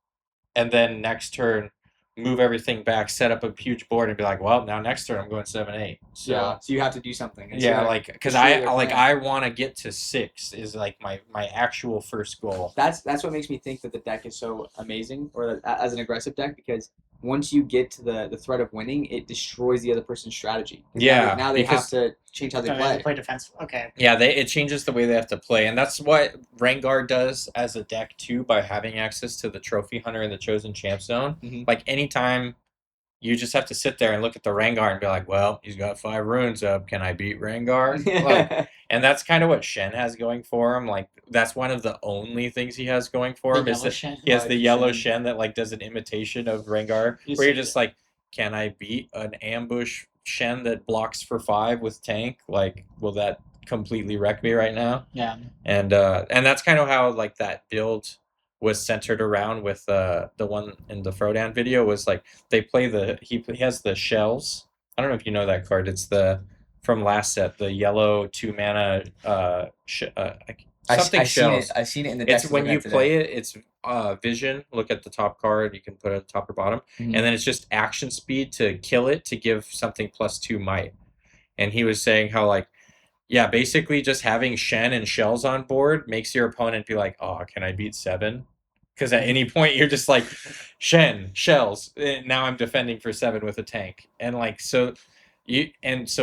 and then next turn move everything back, set up a huge board, and be like, well, now next turn I'm going 7-8. So so you have to do something. And yeah, so like because I want to get to 6 is like my actual first goal. That's what makes me think that the deck is so amazing, or as an aggressive deck, because once you get to the threat of winning, it destroys the other person's strategy. Yeah, now they have to change how they play. They play defensive. Okay. Yeah, it changes the way they have to play, and that's what Rengar does as a deck too, by having access to the Trophy Hunter and the Chosen Champ Zone. Mm-hmm. Like anytime, you just have to sit there and look at the Rengar and be like, well, he's got 5 runes up. Can I beat Rengar? And that's kind of what Shen has going for him. Like that's one of the only things he has going for him is that he has the yellow Shen that like does an imitation of Rengar, where you're just like, can I beat an ambush Shen that blocks for 5 with tank? Like, will that completely wreck me right now? Yeah. And that's kind of how like that build was centered around with the one in the Frodan video was like they play he has the shells. I don't know if you know that card. It's from last set, the yellow 2 mana something shells. I've seen it in the deck. It's when you play it, it's vision. Look at the top card. You can put it at the top or bottom, and then it's just action speed to kill it to give something +2 might. And he was saying how like, yeah, basically just having Shen and shells on board makes your opponent be like, oh, can I beat 7? Because at any point you're just like, Shen, shells. Now I'm defending for 7 with a tank, and like so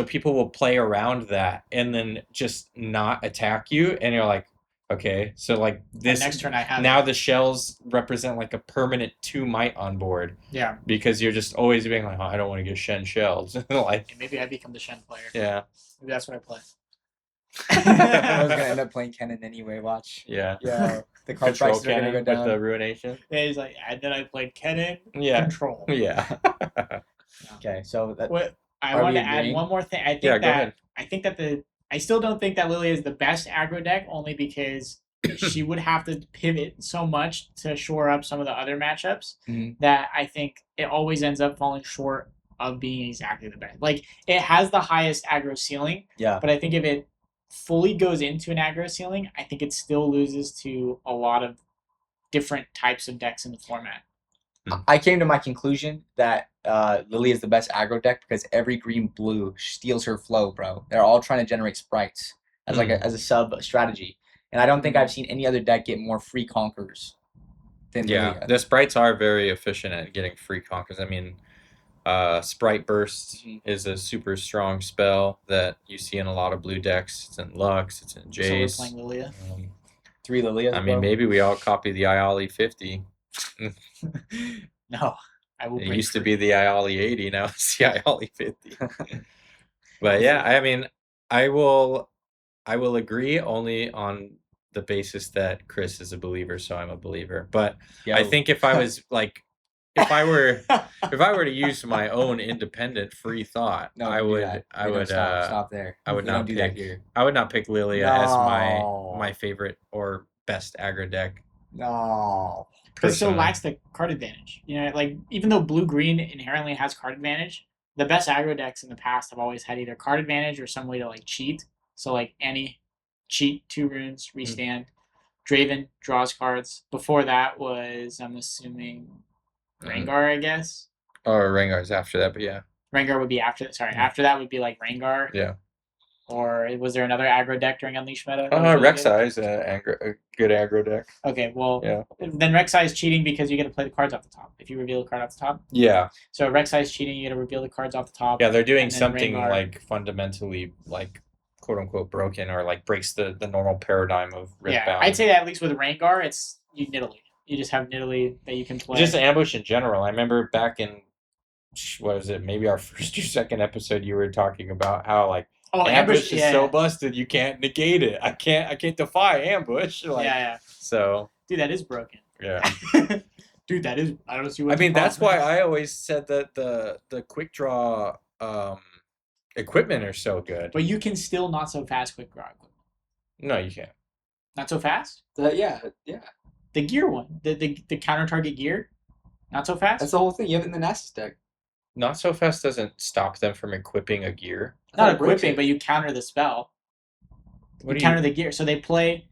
people will play around that and then just not attack you, and you're like, okay, so like this next turn I have now the shells represent like a permanent 2 might on board. Yeah. Because you're just always being like, oh, I don't want to get Shen shells. Like maybe I become the Shen player. Yeah. Maybe that's what I play. I was gonna end up playing Kennen anyway. Watch. Yeah. Yeah. The card prices are gonna go down. With the ruination. Yeah, he's like, and then I played Kennen. Yeah. Control. Yeah. Okay, so I want to add one more thing. I think I still don't think that Lilia is the best aggro deck, only because she would have to pivot so much to shore up some of the other matchups that I think it always ends up falling short of being exactly the best. Like, it has the highest aggro ceiling, but I think if it fully goes into an aggro ceiling, I think it still loses to a lot of different types of decks in the format. I came to my conclusion that Lilia is the best aggro deck because every green-blue steals her flow, bro. They're all trying to generate sprites as as a sub strategy, and I don't think I've seen any other deck get more free conquerors than Lilia. The sprites are very efficient at getting free conquers. I mean, Sprite Burst is a super strong spell that you see in a lot of blue decks. It's in Lux, it's in Jace. So we're playing Lilia. 3 Lilias. I mean, maybe we all copy the Iali 50. No, I will. It used to be the Iali 80, now it's the Iali 50. But yeah, I mean, I will agree only on the basis that Chris is a believer, so I'm a believer. But I think if I was like if I were to use my own independent free thought, No, I don't do would that. I Wait, no, would stop there. I would We don't not do that pick here. I would not pick Lilia as No. my favorite or best aggro deck No. Because it still personally. lacks the card advantage. You know, like even though blue green inherently has card advantage, the best aggro decks in the past have always had either card advantage or some way to like cheat. So like Annie, cheat 2 runes, restand. Draven draws cards. Before that was, I'm assuming, Rengar, I guess. Or Rengar's after that, but yeah. Rengar would be after. Sorry, Yeah. after that would be like Rengar. Yeah. Or was there another aggro deck during Unleash meta? that was really good? Rek'Sai is a good aggro deck. Okay, well, Yeah. then Rek'Sai is cheating because you get to play the cards off the top. If you reveal a card off the top. Yeah. So Rek'Sai is cheating. You get to reveal the cards off the top. Yeah, they're doing And then something Rengar. like fundamentally like quote unquote broken or like breaks the normal paradigm of Riftbound. Yeah, I'd say that at least with Rengar, it's you Nidalee. You just have Nidalee that you can play. Just ambush in general. I remember back in what was it? Maybe our first or second episode, you were talking about how like ambush is so busted you can't negate it. I can't defy ambush. Like, yeah. So Dude, that is broken. yeah. Dude, that is. I don't see what. I mean, that's why I always said that the quick draw equipment are so good. But you can still not so fast quick draw equipment. No, you can't. Not so fast. Yeah. The gear one, the counter target gear, not so fast. That's the whole thing. You have it in the Nasus deck. Not so fast doesn't stop them from equipping a gear. Not it breaks equipping, it. but you counter the spell. What You do counter the gear. So they play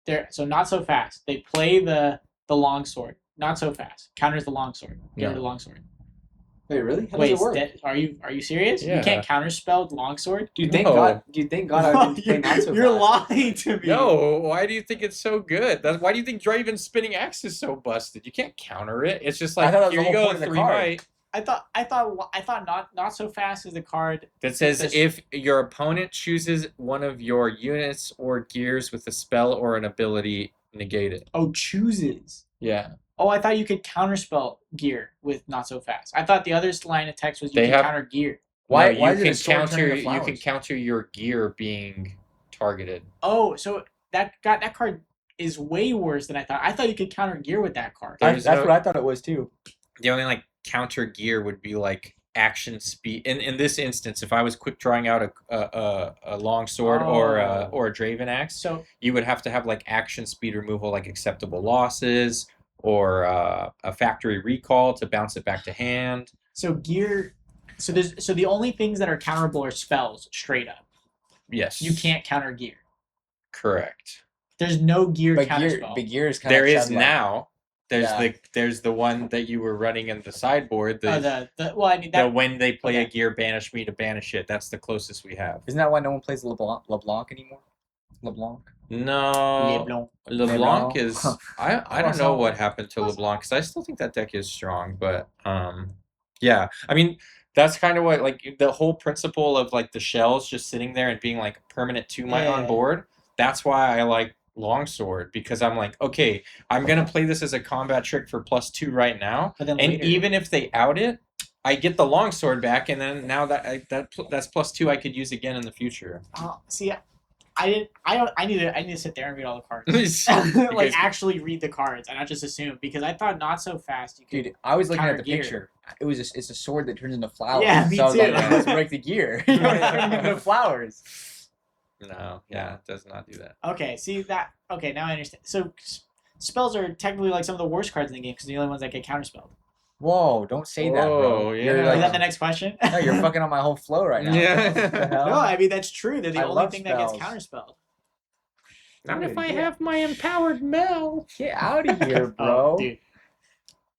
their so not so fast. They play the longsword. Not so fast. Counters the longsword. Get rid of the longsword. Wait, really? How Wait, does it work? are you serious? Yeah. You can't counterspell longsword? Dude, thank No. God. Dude, thank God I didn't play not so You're fast. lying to me. No, why do you think it's so good? Why do you think Draven's spinning axe is so busted? You can't counter it. It's just like I thought that was here the you whole go, point of the 3 card. might. I thought not so fast is the card. That says This- if your opponent chooses one of your units or gears with a spell or an ability, negate it. Oh, chooses. Yeah. Oh, I thought you could counterspell gear with not so fast. I thought the other line of text was you They can have- counter gear. Why No, is it a sword counter turning to you can flowers? counter your gear being targeted. Oh, so that card is way worse than I thought. I thought you could counter gear with that card. There's That's no- what I thought it was too. The only like counter gear would be like action speed. In this instance, if I was quick drawing out a long sword or a Draven axe, So you would have to have like action speed removal, like acceptable losses or a factory recall to bounce it back to hand. so gear. So the only things that are counterable are spells straight up. Yes, You can't counter gear. Correct. There's no gear But counter gear, spell. but gear is kind There of is chud-like. now. Yeah. There's the one that you were running in the sideboard. The well, I mean that. When they play a okay. gear, banish me to banish it. That's the closest we have. Isn't that why no one plays LeBlanc anymore? LeBlanc. No, LeBlanc. LeBlanc is. I don't know Awesome. what happened to LeBlanc because I still think that deck is strong, but yeah. I mean, that's kind of what like the whole principle of like the shells just sitting there and being like permanent 2 might on Yeah. board. That's why I like Longsword because I'm like, okay, I'm gonna play this as a combat trick for +2 right now, But then and later, even if they out it, I get the Longsword back, and then now that's +2 I could use again in the future. see, I didn't. I need to sit there and read all the cards. Because- Like actually read the cards and not just assume because I thought not so fast you could. Dude, I was looking at the Counter gear. picture. It's a sword that turns into flowers. Yeah, me so I was like, too. let's break the gear. It's turning into flowers. No, yeah, it does not do that. Okay, see that. Okay, now I understand. So spells are technically like some of the worst cards in the game because they're the only ones that get counterspelled. Whoa, don't say that, bro. Whoa, You're yeah. Is that like, the next question? no, you're fucking on my whole flow right now. Yeah. What the hell? No, I mean that's true. They're the I only love thing that gets spells. counterspelled. Not if Dude, I yeah. have my empowered Mel. Get out of here, Oh, bro. dude.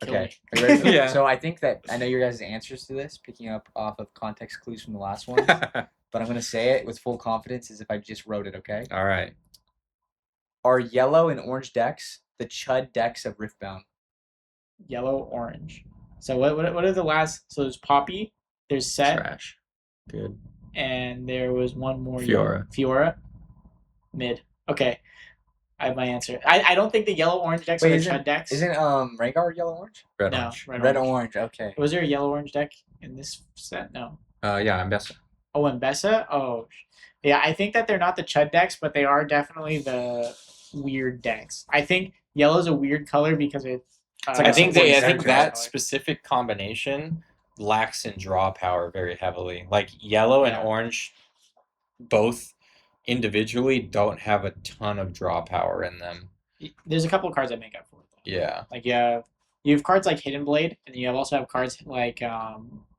Kill Okay. me. Are you ready? Yeah. So I think that I know your guys' answers to this, picking up off of context clues from the last one, but I'm gonna say it with full confidence as if I just wrote it. Okay. All right. Are yellow and orange decks the chud decks of Riftbound? Yellow, orange. So what are the last? So there's Poppy, there's Set, Trash. Good. and there was one more. Fiora. Fiora. Mid. Okay. I have my answer. I don't think the yellow orange decks Wait, are the isn't- chud decks. Isn't Rengar yellow orange? Red no, orange. red Orange. Okay. Was there a yellow orange deck in this set? No. Yeah, I'm best. Oh, and Bessa? Oh. Yeah, I think that they're not the chud decks, but they are definitely the weird decks. I think yellow's a weird color because it It's like I a think supporting I think center that color. specific combination lacks in draw power very heavily. Like yellow and Yeah. orange, both individually don't have a ton of draw power in them. There's a couple of cards that make up for it though. Yeah. Like you have cards like Hidden Blade, and you also have cards like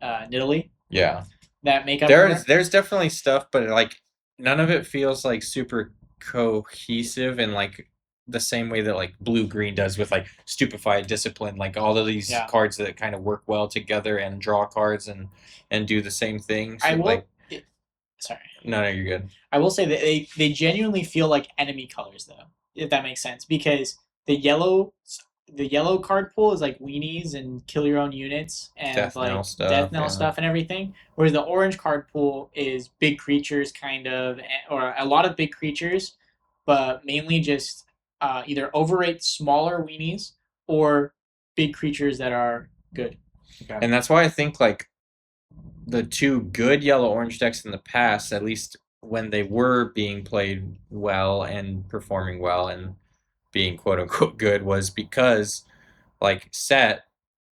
Nidalee Yeah. that make up for it. There's definitely stuff, but like none of it feels like super cohesive in like the same way that like blue green does with like Stupefy, Discipline, like all of these Yeah. cards that kind of work well together and draw cards and do the same thing. So I will. like Sorry. no, you you're good. I will say that they genuinely feel like enemy colors though, if that makes sense, because the yellow card pool is like weenies and kill your own units and Death like knell stuff, death knell yeah. stuff and everything, whereas the orange card pool is big creatures kind of, or a lot of big creatures, but mainly just either overrate smaller weenies or big creatures that are good. Okay. And that's why I think like the two good yellow orange decks in the past, at least when they were being played well and performing well and being quote unquote good, was because like Set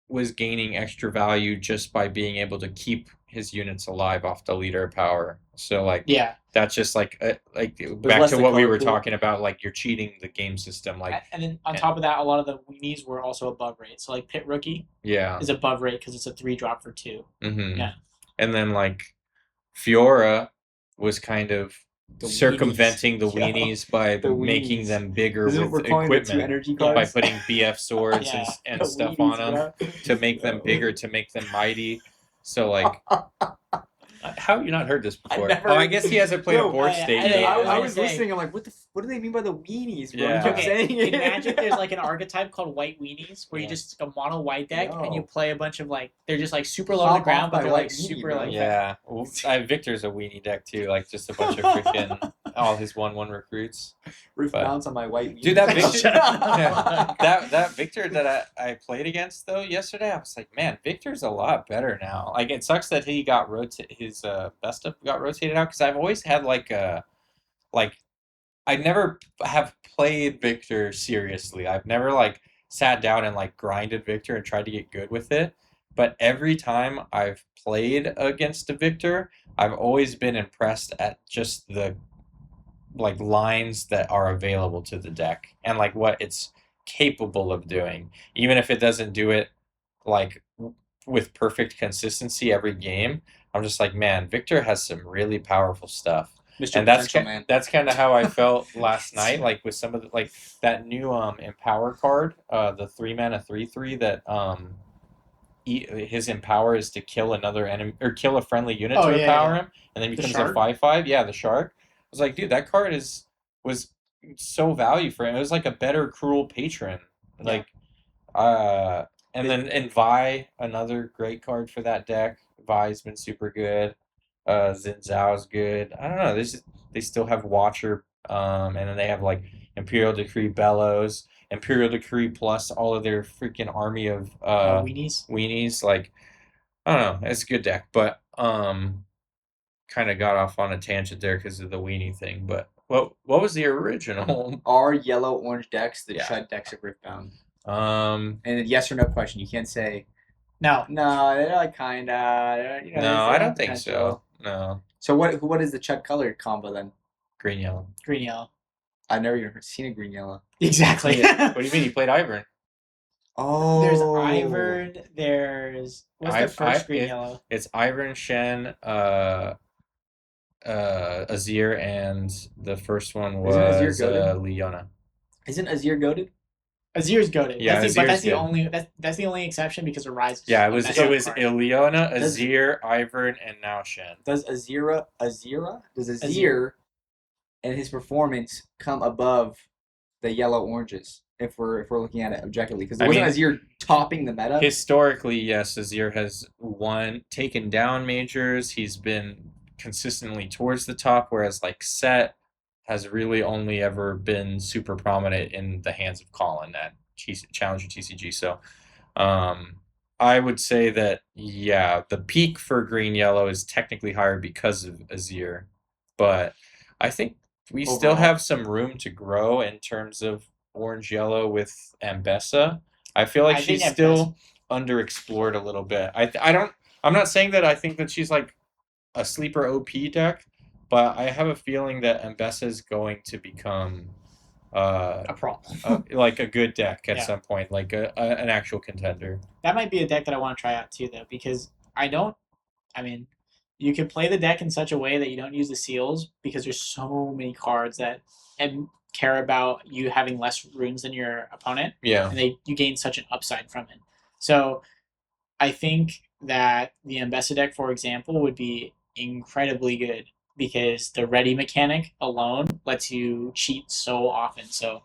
was gaining extra value just by being able to keep his units alive off the leader power. So like Yeah. that's just like back less to the what we color were pool. talking about, like you're cheating the game system. Like And then on top of that, a lot of the weenies were also above rate. So like Pit Rookie yeah. is above rate because it's a 3-drop for 2. Mm-hmm. Yeah. And then like Fiora was kind of The circumventing the weenies. weenies by The making weenies. them bigger This is what with we're calling the two equipment energy Yeah. by cards. putting BF swords Yeah. and The stuff weenies, on them bro. to make them bigger, to make them mighty. So like, how have you not heard this before? never Oh, I heard guess this. he hasn't played Yo, a board I- state. I- yet. I- I I was say- listening. I'm like, what do they mean by the weenies, bro? Yeah. He kept Okay, saying it. in Magic, there's like an archetype called white weenies, where you Yeah. just a mono white deck and you Yo. play a bunch of like they're just like super low to Hop the ground, off but my they're white like weenie, super bro. like Yeah, well, Victor's a weenie deck too, like just a bunch of freaking all his 1/1 recruits. Rift But- bounce on my white weenie. Dude, that Victor, Shut up. that Victor that I played against though yesterday, I was like, man, Victor's a lot better now. Like it sucks that he got his best stuff got rotated out because I've always had like I never have played Victor seriously. I've never like sat down and like grinded Victor and tried to get good with it. But every time I've played against a Victor, I've always been impressed at just the like lines that are available to the deck and like what it's capable of doing. Even if it doesn't do it like with perfect consistency every game, I'm just like, man, Victor has some really powerful stuff. Mr. And that's Potential, man. that's kind of how I felt last night, like with some of the, like that new Empower card, the 3-mana 3/3 that his Empower is to kill another enemy or kill a friendly unit Oh, to yeah, empower yeah. him, and then The becomes a shark? 5/5. Yeah, the shark. I was like, dude, that card was so value for him. It was like a better Cruel Patron, like and Vi, another great card for that deck. Vi's been super good. Xin Zhao's good. I don't know. They still have Watcher, and then they have like Imperial Decree Bellows, Imperial Decree plus all of their freaking army of weenies. weenies. Like I don't know, it's a good deck, but kind of got off on a tangent there because of the weenie thing. But what was the original? Are yellow orange decks the Yeah. Chud decks of Riftbound? Um, And a yes or no question. You can't say No. no. They're like kinda. You know, no, they I don't have think potential. so. No, So what is the Chud color combo then? green yellow. Green yellow. I've never even seen a green yellow. Exactly. What do you mean? You played Ivern? Oh, There's Ivern, there's what's the first green yellow? It's Ivern, Shen, Azir, and the first one was Isn't Azir goated? Leona. Isn't Azir goaded? Azir's goaded. Yeah, but Azir's that's the good. only that's the only exception because it rises. Yeah, That's it the was part. Leona, Does- Azir, Ivern, and now Shen. Does Does Azir and his performance come above the yellow oranges? If we're looking at it objectively, because I wasn't mean, Azir topping the meta? Historically, yes, Azir has taken down majors. He's been consistently towards the top, whereas like Set has really only ever been super prominent in the hands of Colin at Challenger TCG. So I would say that, yeah, the peak for green yellow is technically higher because of Azir, but I think we still Overall. have some room to grow in terms of orange yellow with Ambessa. I feel like I think she's at still underexplored a little bit. I'm not saying that I think that she's like a sleeper OP deck, but I have a feeling that Mbessa is going to become a problem. like a good deck at Yeah. some point, like an actual contender. That might be a deck that I want to try out too, though, because you can play the deck in such a way that you don't use the seals because there's so many cards that care about you having less runes than your opponent, Yeah. and you gain such an upside from it. So I think that the Mbessa deck, for example, would be incredibly good because the ready mechanic alone lets you cheat so often. So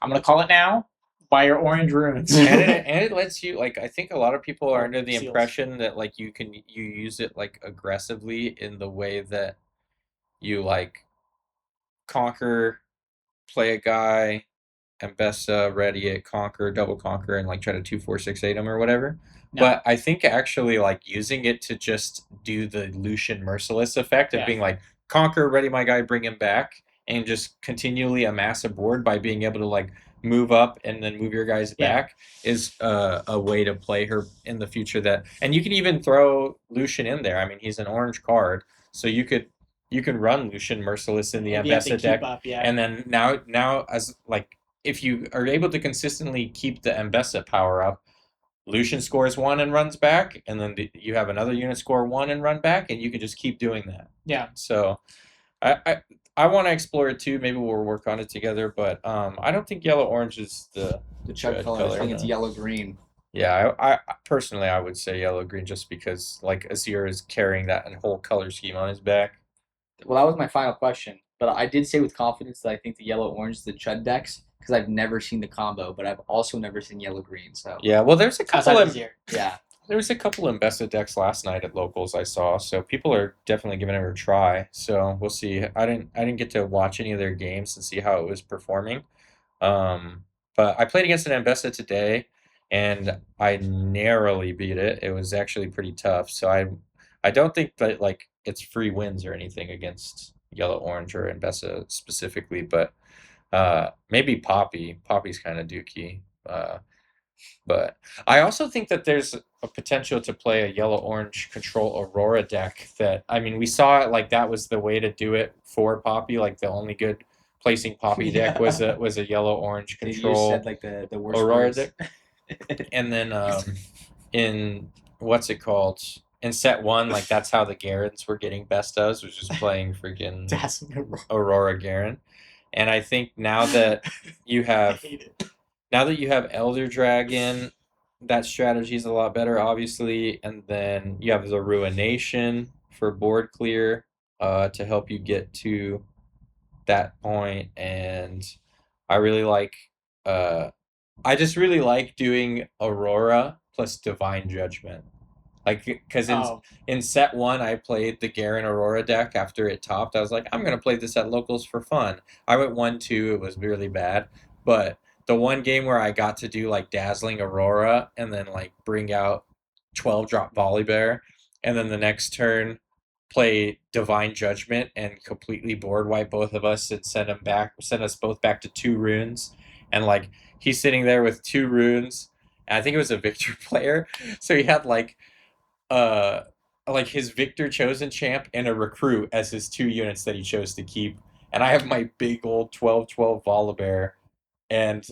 I'm going to call it now. Buy your orange runes. and it lets you, like, I think a lot of people are under the Seals. impression that like you use it like aggressively in the way that you like conquer, play a guy, Mbessa, ready it, conquer, double conquer, and like try to 2-4-6-8 him or whatever. No. But I think actually like using it to just do the Lucian Merciless effect of being like conquer, ready my guy, bring him back, and just continually amass a board by being able to like move up and then move your guys back is a way to play her in the future. And you can even throw Lucian in there. I mean, he's an orange card, so you can run Lucian Merciless in the Mbessa deck, and then now as like if you are able to consistently keep the Mbessa power up, Lucian scores 1 and runs back, and then you have another unit score 1 and run back, and you can just keep doing that. Yeah. So I want to explore it too. Maybe we'll work on it together, but I don't think yellow orange is the chud color. I think it's yellow green. Yeah, I personally I would say yellow green just because like Azir is carrying that whole color scheme on his back. Well, that was my final question, but I did say with confidence that I think the yellow orange is the chud decks because I've never seen the combo, but I've also never seen yellow green. So yeah, well, there's a couple of There was a couple of Mbessa decks last night at locals I saw, so people are definitely giving it a try. So we'll see. I didn't get to watch any of their games and see how it was performing. But I played against an Mbessa today, and I narrowly beat it. It was actually pretty tough. So I don't think that like it's free wins or anything against yellow orange or Mbessa specifically, but maybe Poppy. Poppy's kind of dookie. But I also think that there's a potential to play a yellow-orange control Aurora deck that, I mean, we saw it like that was the way to do it for Poppy. Like the only good placing Poppy deck was a yellow-orange control you said like the worst Aurora words. deck. And then in, what's it called? In set 1, like that's how the Garens were getting best ofs, was just playing freaking Aurora Garen. And I think now that you have... Now that you have Elder Dragon, that strategy is a lot better, obviously. And then you have the Ruination for board clear to help you get to that point. And I really like... I just really like doing Aurora plus Divine Judgment. Like, because in set 1, I played the Garen Aurora deck after it topped. I was like, I'm going to play this at locals for fun. I went 1-2. It was really bad. But... the one game where I got to do like Dazzling Aurora and then like bring out 12-drop Volibear, and then the next turn play Divine Judgment and completely board wipe both of us and send us both back to 2 runes. And like he's sitting there with 2 runes. And I think it was a Victor player, so he had like his Victor Chosen Champ and a Recruit as his 2 units that he chose to keep. And I have my big old 12/12 Volibear and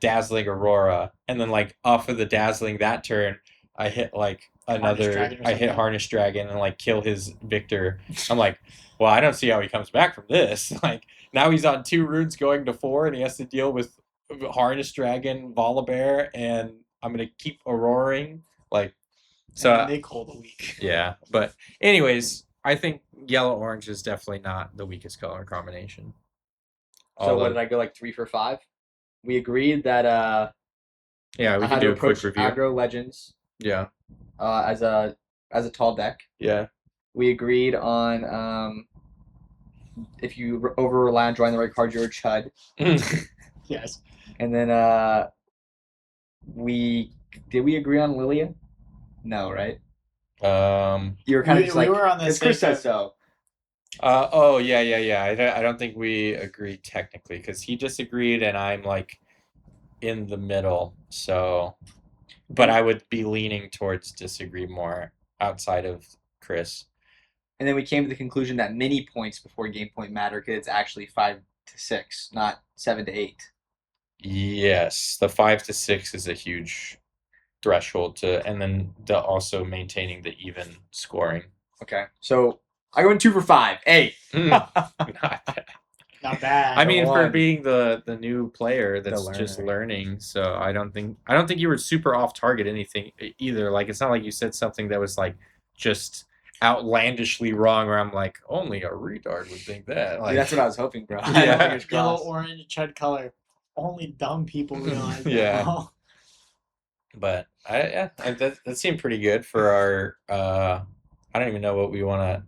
Dazzling Aurora, and then like off of the Dazzling that turn, I hit like Harness Dragon and like kill his Victor. I'm like, well, I don't see how he comes back from this. Like now he's on 2 runes going to 4, and he has to deal with Harness Dragon, Volibear, and I'm gonna keep Auroring. Like, so they call the weak. Yeah, but anyways, I think yellow orange is definitely not the weakest color combination. So what did I go like 3 for 5? We agreed that we can do a quick review. Aggro Legends. Yeah. As a tall deck. Yeah. We agreed on if you over rely on drawing the right card, you're a chud. Yes. And then we agree on Lilia? No, right? You were kind of just like, we were on the Chris says so. Yeah. I don't think we agreed technically because he disagreed, and I'm like, in the middle. So, but I would be leaning towards disagree more outside of Chris. And then we came to the conclusion that mini points before game point matter because it's actually 5 to 6, not 7 to 8. Yes, the 5 to 6 is a huge threshold and then also maintaining the even scoring. Okay, so I went 2 for 5. Hey, Not bad. Not bad. I mean, for one. being the new player that's learner. just learning, so I don't think you were super off target anything either. Like, it's not like you said something that was like just outlandishly wrong, where I'm like, only a retard would think that. Like, Dude, that's what I was hoping, bro. Yeah. Fingers Yellow, crossed. orange, tread color. Only dumb people realize Yeah. that. But that seemed pretty good for our. I don't even know what we want to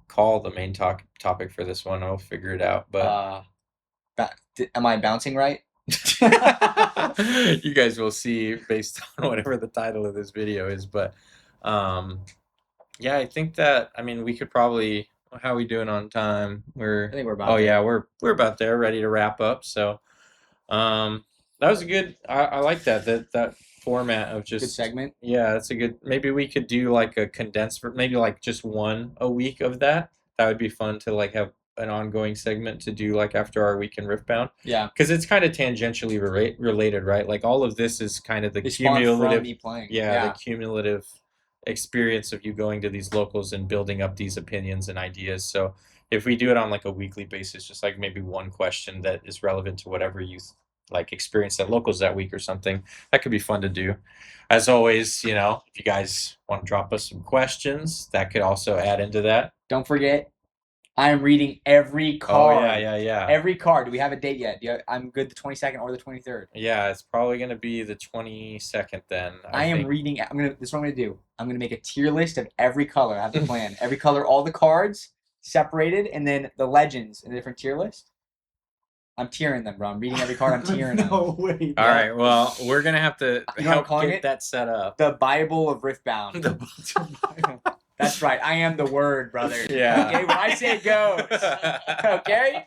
call the main topic for this one. I'll figure it out. But Am I bouncing right? you guys will see based on whatever the title of this video is. But yeah, I think that, I mean, we could probably. How are we doing on time? I think we're about. Oh there. yeah, we're about there, ready to wrap up. So, that was a good. I like that format of just Good segment. Yeah, that's a good. Maybe we could do like a condensed, maybe like just one a week of that. That would be fun to like have an ongoing segment to do like after our week in Riftbound. Yeah, because it's kind of tangentially related, right? Like all of this is kind of the they spawned from cumulative. me playing. Yeah, the cumulative experience of you going to these locals and building up these opinions and ideas. So if we do it on like a weekly basis, just like maybe one question that is relevant to whatever you like experienced at locals that week or something, that could be fun to do. As always, if you guys want to drop us some questions, that could also add into that. Don't forget, I am reading every card. Oh yeah. Every card. Do we have a date yet? I'm good the 22nd or the 23rd. Yeah, it's probably gonna be the 22nd then. I am think. reading. This is what I'm gonna do. I'm gonna make a tier list of every color. I have the plan. Every color, all the cards separated, and then the legends in a different tier list. I'm tiering them, bro. I'm reading every card. I'm tiering them. No way. All right, well, we're gonna have to You know what I'm help calling get it? that set up. The Bible of Riftbound. That's right. I am the word, brother. Yeah. Okay, when I say it goes. Okay.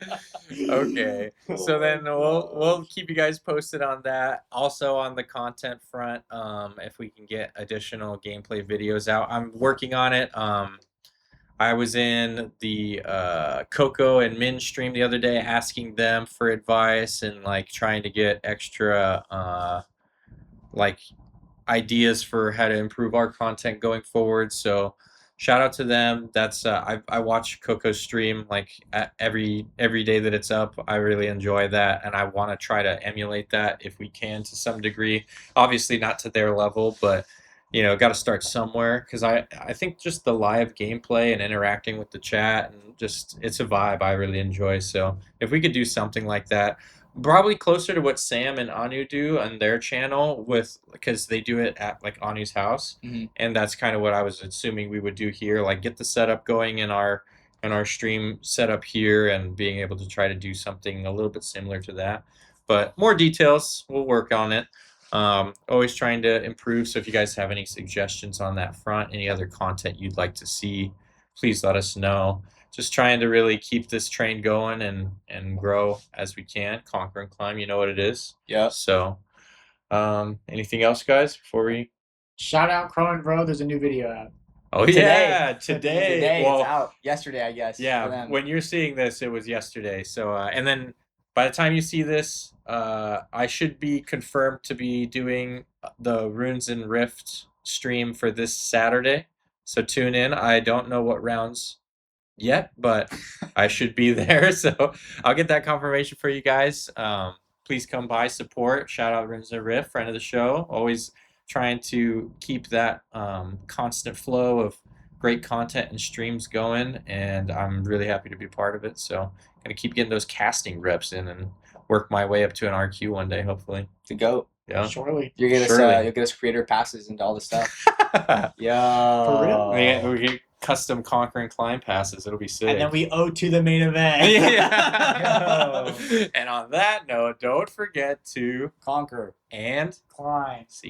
Okay. So then we'll keep you guys posted on that. Also on the content front, if we can get additional gameplay videos out, I'm working on it. I was in the Coco and Min stream the other day, asking them for advice and like trying to get extra like ideas for how to improve our content going forward. So shout out to them. That's I watch Coco's stream like every day that it's up. I really enjoy that, and I want to try to emulate that if we can to some degree. Obviously not to their level, but got to start somewhere, because I think just the live gameplay and interacting with the chat and just it's a vibe I really enjoy. So if we could do something like that, probably closer to what Sam and Anu do on their channel, because they do it at like Anu's house, and that's kind of what I was assuming we would do here, like get the setup going in our stream setup here, and being able to try to do something a little bit similar to that. But more details, we'll work on it. Always trying to improve. So if you guys have any suggestions on that front, any other content you'd like to see, please let us know. Just trying to really keep this train going and grow as we can. Conquer and climb, you know what it is. Yeah. So, anything else, guys, before we? Shout out Cro Vro. There's a new video out. Oh yeah, today. Today Well, it's out. Yesterday, I guess. yeah, when you're seeing this, it was yesterday. So, and then by the time you see this, I should be confirmed to be doing the Runes and Rift stream for this Saturday. So tune in. I don't know what rounds yet, but I should be there. So I'll get that confirmation for you guys. Please come by, support. Shout out Runes and Rift, friend of the show. Always trying to keep that constant flow of great content and streams going, and I'm really happy to be part of it. So I'm gonna keep getting those casting reps in and work my way up to an RQ one day, hopefully. To go. Yeah. Surely. You'll get Surely. us. You'll get us creator passes into all the stuff. For real? We get custom Conquer and Climb passes. It'll be sick. And then we owe to the main event. Yeah. And on that note, don't forget to Conquer and Climb. see.